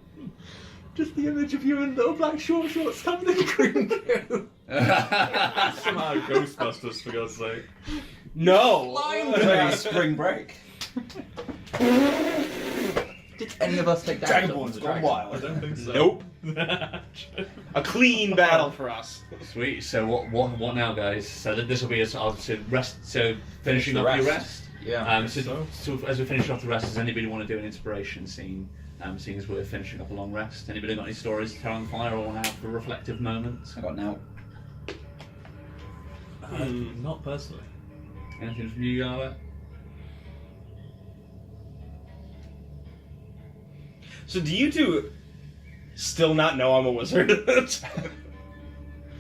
Just the image of you in little black shorts covered in green goo. Somehow Ghostbusters, for God's sake. No! Spring break. Did any of us take damage? Dragonborn's on the gone dragon? I wild. don't think so. Nope. A clean battle for us. Sweet. So what now, guys? So this will be so rest. So finishing the off your rest. rest. Yeah. So as we finish off the rest, does anybody want to do an inspiration scene? Seeing as we're finishing up a long rest, anybody got any stories to tell on fire or want to have a reflective moment? I got now. Not personally. Anything from you, Yara? So do you two still not know I'm a wizard?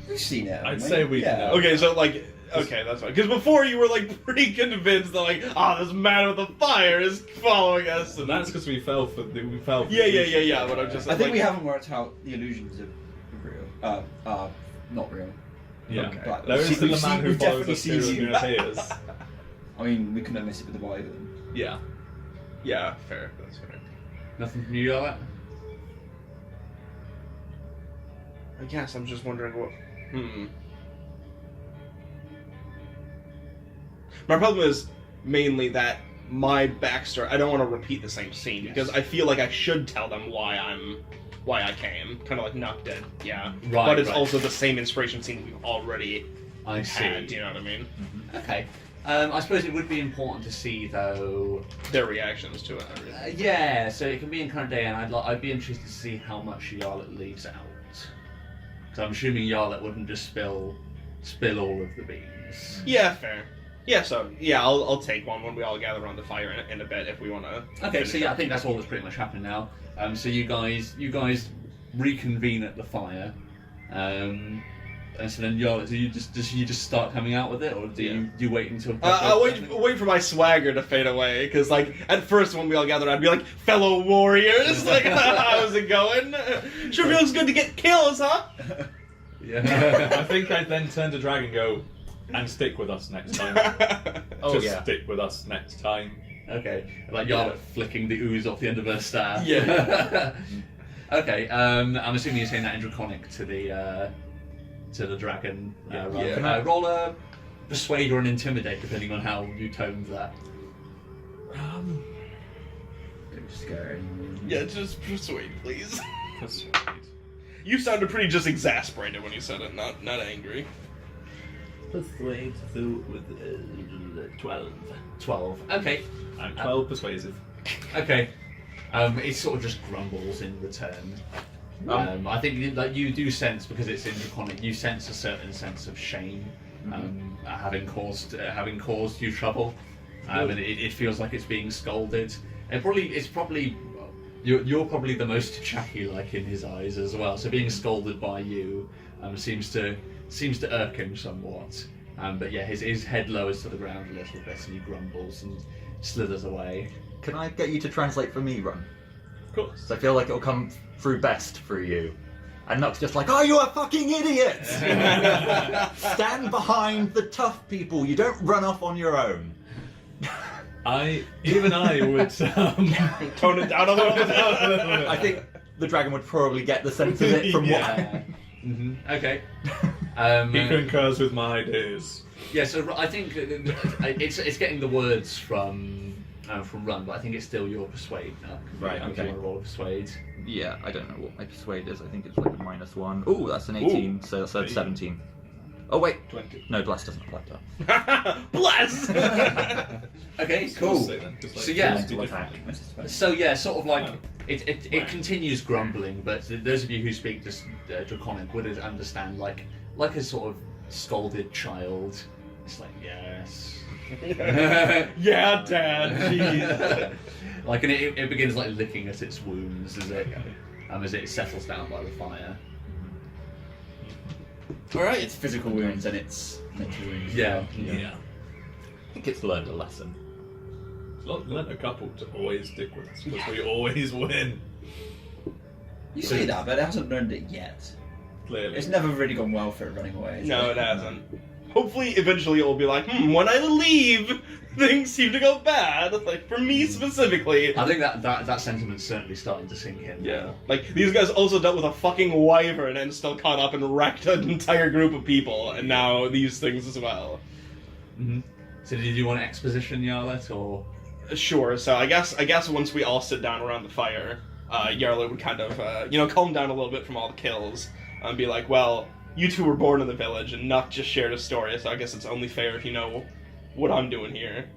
We've seen it. I'd say we know. Okay, so like, okay, that's fine. Because before you were like pretty convinced that like, this man with the fire is following us. And that's because we fell for the Yeah. But I'm just. I think like, we haven't worked out the illusions of real. Not real. Yeah. Okay. But There is still we've a man seen- who we've follows definitely us seen here you. and appears. I mean, we couldn't have missed it with the wyvern. Yeah. Yeah, fair. That's fair. Nothing from you, Yara? I guess I'm just wondering what. My problem is mainly that my backstory. I don't want to repeat the same scene because I feel like I should tell them why I came. Kind of like Knock Dead, yeah. Right, But it's right. also the same inspiration scene we've already I see. had. You know what I mean? Okay. I suppose it would be important to see, though. Their reactions to it. And everything. Yeah, so it can be in kind of day, and I'd be interested to see how much Yarlet leaves out. So I'm assuming Yarlet wouldn't just spill all of the beans. Yeah, fair. Yeah, so yeah, I'll take one when we all gather around the fire in a bit if we want to. Okay, so yeah, I think that's all that's pretty much happening now. So you guys reconvene at the fire, and so then Yarlet, do you just start coming out with it, or do you wait until? I'll wait for my swagger to fade away, because like at first when we all gathered, I'd be like, "Fellow warriors, like how's it going? Sure feels good to get kills, huh?" Yeah. I think I'd then turn to Drag and go, and stick with us next time. Just stick with us next time. Okay, like Yarlet flicking the ooze off the end of her staff. Yeah. Okay, I'm assuming you're saying that in Draconic to the dragon. Yeah. Roll a persuade or an intimidate, depending on how you toned that. Don't scare anyone. Yeah, just persuade, please. Persuade. You sounded pretty just exasperated when you said it, not angry. Persuade with 12. 12. Okay. I'm 12 persuasive. Okay. It sort of just grumbles in return. I think that you do sense, because it's in Draconic, you sense a certain sense of shame, having caused you trouble, and it feels like it's being scolded. It's probably you're probably the most Chucky-like in his eyes as well. So being scolded by you seems to seems to irk him somewhat. But yeah, his head lowers to the ground a little bit, and he grumbles and slithers away. Can I get you to translate for me, Run? Of course. So I feel like it'll come through best through you. And Nook's just like, "Are you a fucking idiot? Stand behind the tough people. You don't run off on your own." I would Tone it down a little bit. I think the dragon would probably get the sense of it from Yeah. Okay. He concurs with my ideas. Yeah, so I think it's getting the words from Run, but I think it's still your persuade now. Right, If okay. you want to roll a persuade. Yeah, I don't know what my persuade is. I think it's like a -1. Oh, that's an 18, so that's a 17. Oh wait, 20. no, bless doesn't apply to that. Bless! Okay, Cool. cool. So yeah. Mental attack. So yeah, sort of like it continues grumbling, but those of you who speak Draconic would understand like a sort of scolded child. It's like, yes. Yeah, Dad. Jeez. Like, and it begins like licking at its wounds as it settles down by the fire. Alright, it's physical wounds and it's mental wounds. Yeah. Yeah. I think it's learned a lesson. Let a couple to always stick with us because we always win. You say that, but it hasn't learned it yet. Clearly. It's never really gone well for it running away. No, it hasn't. Hopefully, eventually, it will be like, when I leave, things seem to go bad. Like, for me specifically. I think that sentiment's certainly starting to sink in. Yeah. Like, these guys also dealt with a fucking wyvern and still caught up and wrecked an entire group of people, and now these things as well. Mm-hmm. So did you want exposition, Yarlet, or? Sure, so I guess once we all sit down around the fire, Yarlet would kind of, calm down a little bit from all the kills, and be like, well, you two were born in the village, and Nuck just shared a story, so I guess it's only fair if you know what I'm doing here.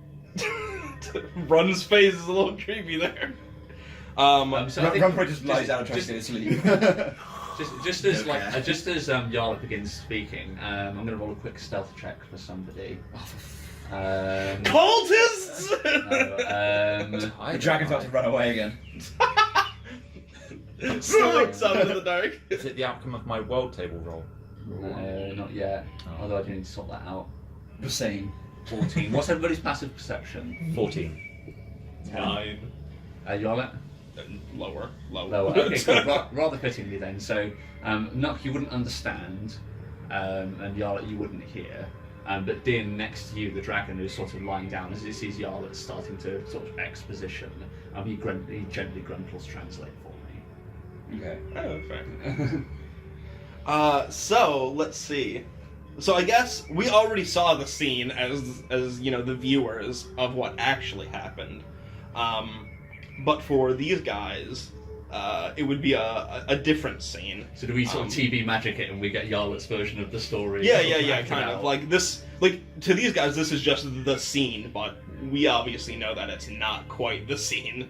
Run's face is a little creepy there. So I think Run just lies down and tries to get sleep. Just as Yarlet begins speaking, I'm going to roll a quick stealth check for somebody. Cultists! The dragon's about to run away again. Slinks out into the dark. Is it the outcome of my world table roll? No, not yet. Although I do need to sort that out. The same. 14. What's everybody's passive perception? 14. 9. Yarlet? Lower. Lower. Okay, cool. Rather fittingly then. So, Nuck, you wouldn't understand, and Yarlet, you wouldn't hear. But Din, next to you, the dragon, who's sort of lying down as he sees Yarlet starting to sort of exposition, he gently gruntles translate for me. Okay. Oh, fair. So let's see. So I guess we already saw the scene as the viewers of what actually happened. But for these guys, it would be a different scene. So do we sort of TV magic it and we get Yarlet's version of the story? Yeah, sort of yeah, acted kind out? of. Like this, to these guys, this is just the scene, but we obviously know that it's not quite the scene.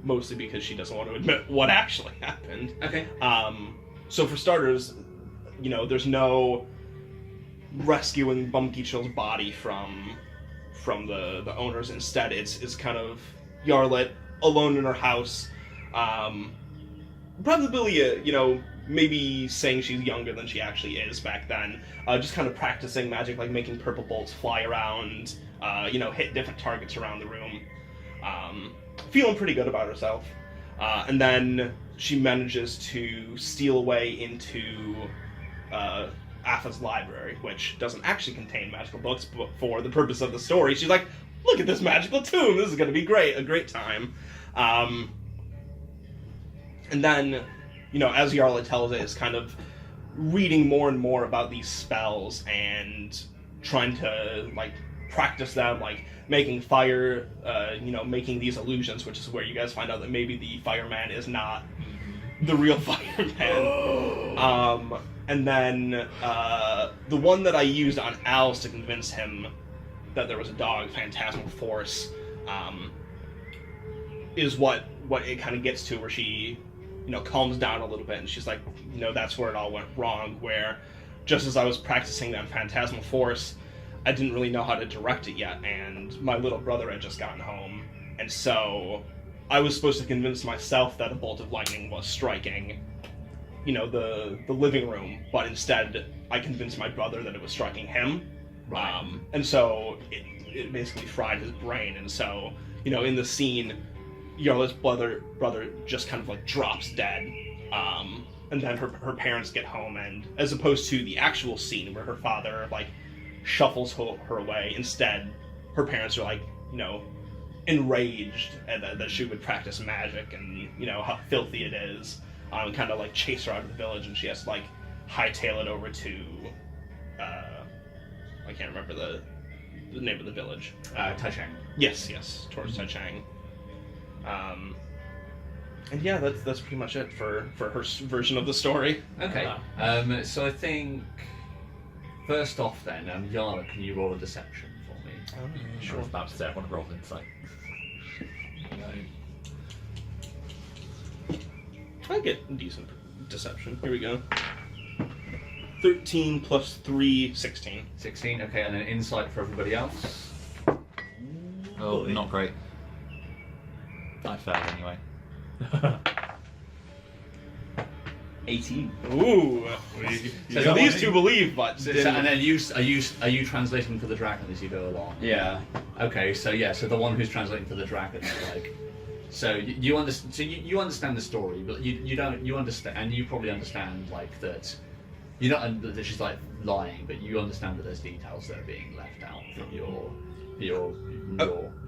Mostly because she doesn't want to admit what actually happened. Okay. So for starters, there's no rescuing Bumkey-Chill's body from the owners. Instead, it's kind of Yarlet alone in her house. Probably, maybe saying she's younger than she actually is back then. Just kind of practicing magic, like making purple bolts fly around, hit different targets around the room. Feeling pretty good about herself. And then she manages to steal away into Afa's library, which doesn't actually contain magical books, but for the purpose of the story, she's like, look at this magical tomb, this is going to be great, a great time. And then, as Yarla tells it, is kind of reading more and more about these spells and trying to, practice them, making fire, making these illusions, which is where you guys find out that maybe the fireman is not the real fireman. And then the one that I used on Al's to convince him that there was a dog, Phantasmal Force, is what it kind of gets to, where she, calms down a little bit, and she's like, that's where it all went wrong, where just as I was practicing that Phantasmal Force, I didn't really know how to direct it yet, and my little brother had just gotten home, and so I was supposed to convince myself that a bolt of lightning was striking, the living room, but instead I convinced my brother that it was striking him. Right. And so it basically fried his brain, and so, in the scene, Yarla's brother just kind of like drops dead. And then her parents get home, and as opposed to the actual scene where her father like shuffles her away, instead her parents are like, enraged that she would practice magic, and how filthy it is, kind of like chase her out of the village, and she has to like hightail it over to I can't remember the name of the village. Taichung. Yes, towards Taichung. And yeah, that's pretty much it for her version of the story. Okay. So I think first off, then, Yarla, can you roll a deception for me? I was about to say I want to roll insight. I get decent deception. Here we go. 13 plus 3, 16. 16. Okay, and then insight for everybody else. Oh, not great. I failed anyway. 18. Ooh. So these two believe, but And then are you translating for the dragon as you go along? Yeah. Okay, so the one who's translating for the dragon, like, so you understand. So you understand the story, but you don't. You understand, and you probably understand like that. You don't that she's like lying, but you understand that there's details that are being left out from your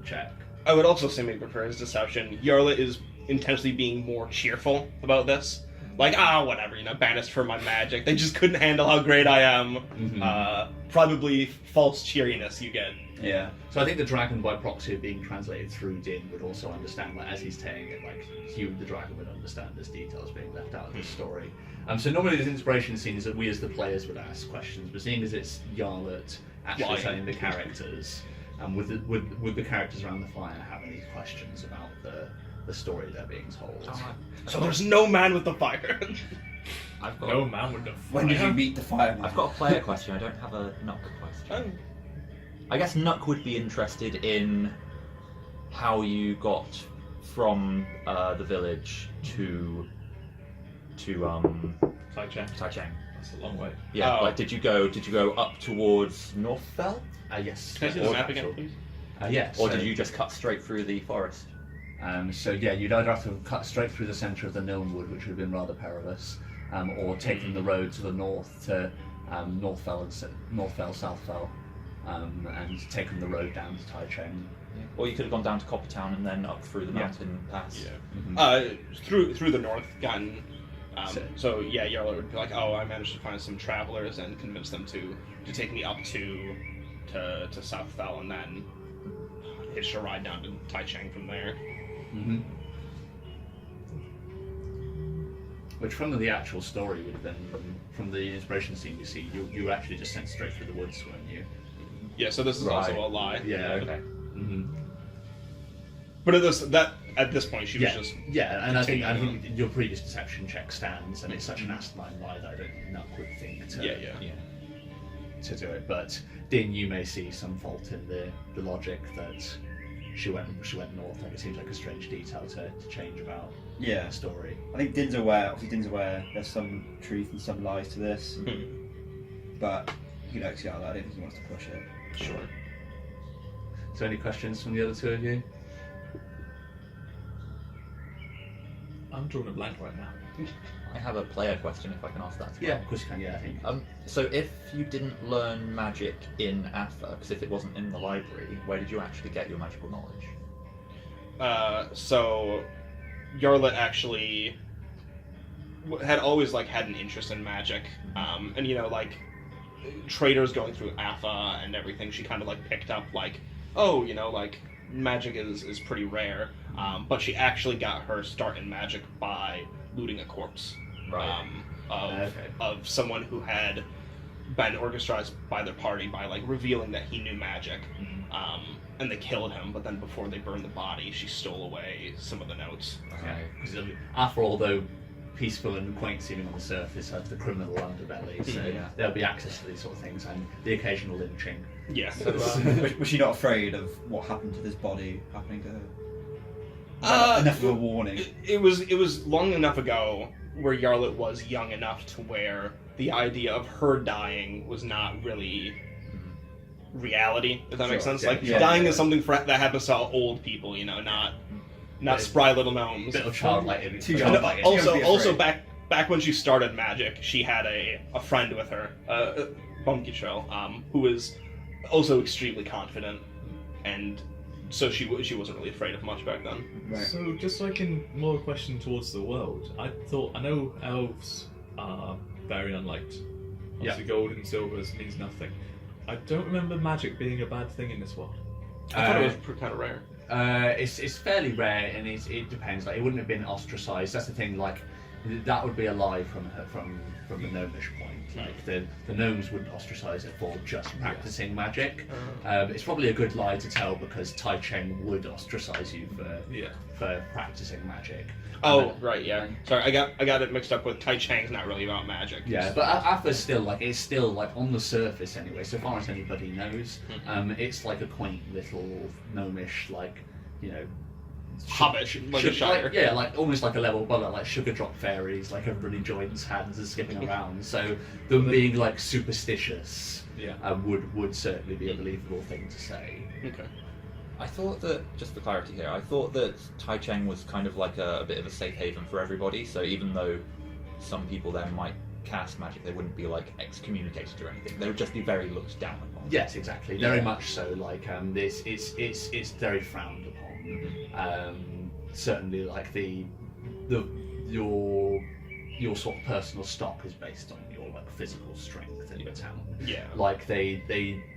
check. I would also say, maybe for his deception, Yarla is intentionally being more cheerful about this. Like, whatever, banished for my magic. They just couldn't handle how great I am. Mm-hmm. Probably false cheeriness you get. Yeah. So I think the dragon, by proxy of being translated through Din, would also understand that as he's saying it, like, Hugh the dragon would understand there's details being left out of this story. So normally this inspiration scene is that we as the players would ask questions, but seeing as it's Yarlet actually saying the characters, would the characters around the fire have any questions about the story they're being told? So there's no man with the fire. I've got No man with the fire. When did you meet the fireman? I've got a player question. I don't have a Nuck question. I guess Nuck would be interested in how you got from the village to Taichung. Taichung. That's a long way. Yeah, Oh. like did you go up towards Northfell, Yes. Can I see the map again, please? Yes. or so- did you just cut straight through the forest? So yeah, you'd either have to cut straight through the centre of the Nilnwood, which would have been rather perilous, or taking the road to the north to Northfell, Southfell, and taking the road down to Taichung. Or you could have gone down to Coppertown and then up through the mountain pass. Through the north, gotten. So- Yarla would be like, I managed to find some travelers and convince them to take me up to Southfell, and then hitch a ride down to Taichung from there. Mm-hmm. Which from the actual story would have been from the inspiration scene you see, you were actually just sent straight through the woods, weren't you? Yeah, so this is also a lie. Yeah. Okay. Mm-hmm. But at this point, she was just. Yeah, and I think continuing. your previous deception check stands, and it's such an asinine lie that I don't think Nuck would think to do it. But Din, you may see some fault in the logic that she went north. Like, it seems like a strange detail to change about Yeah. the story. I think Din's aware. Obviously, Din's aware. There's some truth and some lies to this, but you know, I don't think he wants to push it. Sure. So, any questions from the other two of you? I'm drawing a blank right now. I have a player question if I can ask that. as well. Yeah, of course you can. Yeah, I think. So if you didn't learn magic in Atha, because if it wasn't in the library, where did you actually get your magical knowledge? So Yarlet actually had always had an interest in magic, and traders going through Atha and everything, she kind of picked up magic is pretty rare, but she actually got her start in magic by looting a corpse. Right. Of someone who had been orchestrated by their party by revealing that he knew magic, and they killed him. But then before they burned the body, she stole away some of the notes. Yeah, because after all, though peaceful and quaint seeming on the surface, has the criminal underbelly, so there'll be access to these sort of things and the occasional lynching. Yeah. So, was she not afraid of what happened to this body happening to her? Enough of a warning. It was long enough ago where Yarlet was young enough to where the idea of her dying was not really reality, if that makes Sure, sense. yeah, Like, yeah, dying yeah. is something that happens to old people, you know, not Yeah. spry little gnomes. Bit of childlike. Too And young. childlike- Don't be also afraid. back when she started magic, she had a friend with her, Bunkicho, who was also extremely confident, and so she wasn't really afraid of much back then. Right. So, just like in more question towards the world, I know elves are very unliked. Obviously, gold and silver means nothing. I don't remember magic being a bad thing in this world. I thought it was kind of rare. It's fairly rare, and it depends. Like, it wouldn't have been ostracized. That's the thing. Like, that would be a lie from the gnomish point. Like, the gnomes wouldn't ostracize it for just practicing magic. It's probably a good lie to tell because Tai Cheng would ostracize you for practicing magic. Oh, right, yeah. Sorry, I got it mixed up with Tai Chang's not really about magic. Yeah, but Atha's still it's still like on the surface anyway. So far as anybody knows, it's like a quaint little gnomish, like, you know, Hobbit, like a shire. yeah, like almost like a level below, like sugar drop fairies. Like everybody joins hands and skipping around. So them being like superstitious, would certainly be a believable thing to say. Okay. I thought that, just for clarity here, I thought that Tai Cheng was kind of like a bit of a safe haven for everybody, so even though some people there might cast magic, they wouldn't be like excommunicated or anything. They would just be very looked down upon. Yes, exactly. Very much so. Like this, it's very frowned upon. Certainly, like your sort of personal stock is based on your like physical strength in the town. Yeah. Like they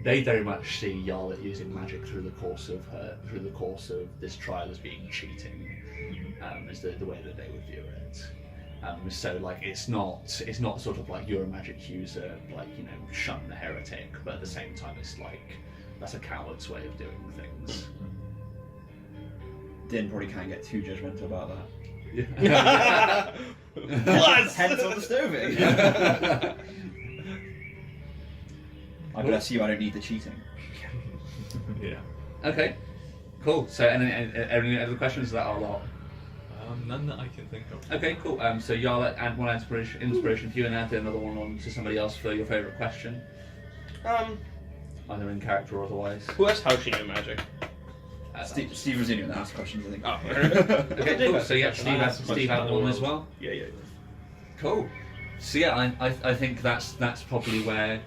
very much see Yarlet using magic through the course of this trial as being cheating, is the way that they would view it. So like it's not sort of like you're a magic user, like, you know, shun the heretic, but at the same time it's like that's a coward's way of doing things. Din probably can't get too judgmental about that. Plus! Heads on the stoving. I bless you, I don't need the cheating. Yeah. Okay, cool. So any other questions? Is that our lot? None that I can think of. Okay, cool. So Yarlet, add one inspiration for you, and add another one on to somebody else for your favourite question, either in character or otherwise. Who asked how she knew magic? Steve was the only one that asked questions, I think. Oh, Okay, cool. So yeah, Steve had one as well. Yeah. Cool. So yeah, I think that's probably where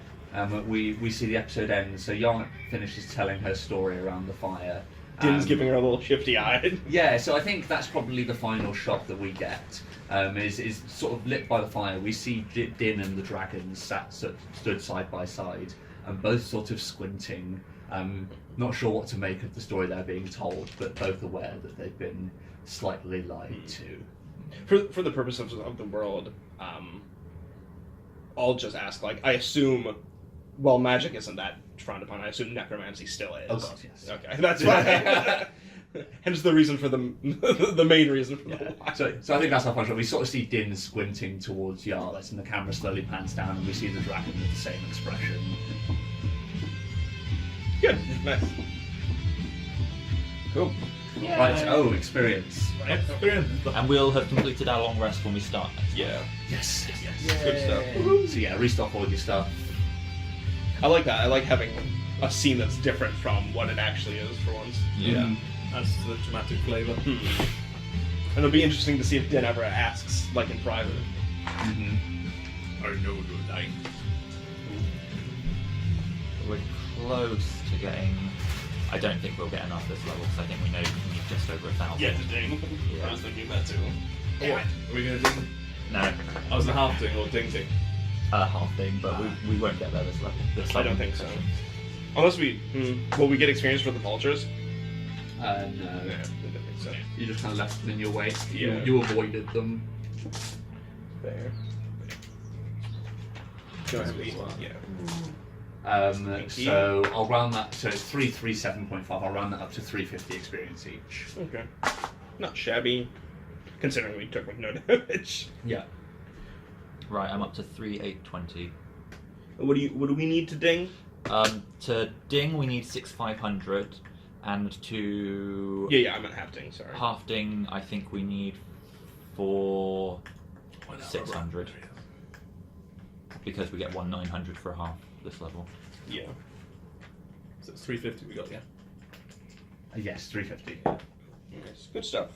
we see the episode end. So Yarlet finishes telling her story around the fire. Din's giving her a little shifty eye. Yeah, so I think that's probably the final shot that we get. Is sort of lit by the fire. We see Din and the dragons stood side by side, and both sort of squinting. Not sure what to make of the story they're being told, but both aware that they've been slightly lied to. For the purposes of the world, I'll just ask, like, I assume, well, magic isn't that frowned upon. I assume necromancy still is. Oh god, yes. Okay, that's fine. Hence the reason for the main reason for the lie. So I think that's our final shot. We sort of see Din squinting towards Yarlet, and the camera slowly pans down, and we see the dragon with the same expression. Good, nice. Cool. Right. Oh, experience. Experience. And we'll have completed our long rest when we start next. Yeah, Yes. good stuff. So yeah, restock all your stuff. I like that. I like having a scene that's different from what it actually is for once. Yeah. That's the dramatic flavour. And it'll be interesting to see if Din ever asks, like in private. Mm-hmm. I know you're dying. We're close to getting... I don't think we'll get enough this level, because I think we know we need just over 1,000. Yeah, to Ding. Yeah. I was thinking that too. What? Are we going to ding? No, I was a half ding or ding ding. half thing, but we won't get there this level. This I don't think so. Unless we... will we get experience for the vultures? No. I don't think so. You just kind of left them in your way. Yeah. You avoided them. Fair. Don't have to eat. Yeah. So I'll round that. So it's 337.5. I'll round that up to 350 experience each. Okay. Not shabby, considering we took no damage. Yeah. Right, I'm up to 3,820. What do we need to ding? To ding, we need 6,500, and to Yeah, I'm at half ding. Sorry. half ding, I think we need 4. 600. Because we get 1,900 for half this level. Yeah. So it's 350 we got, yeah. Yes, 350. Nice. Good stuff.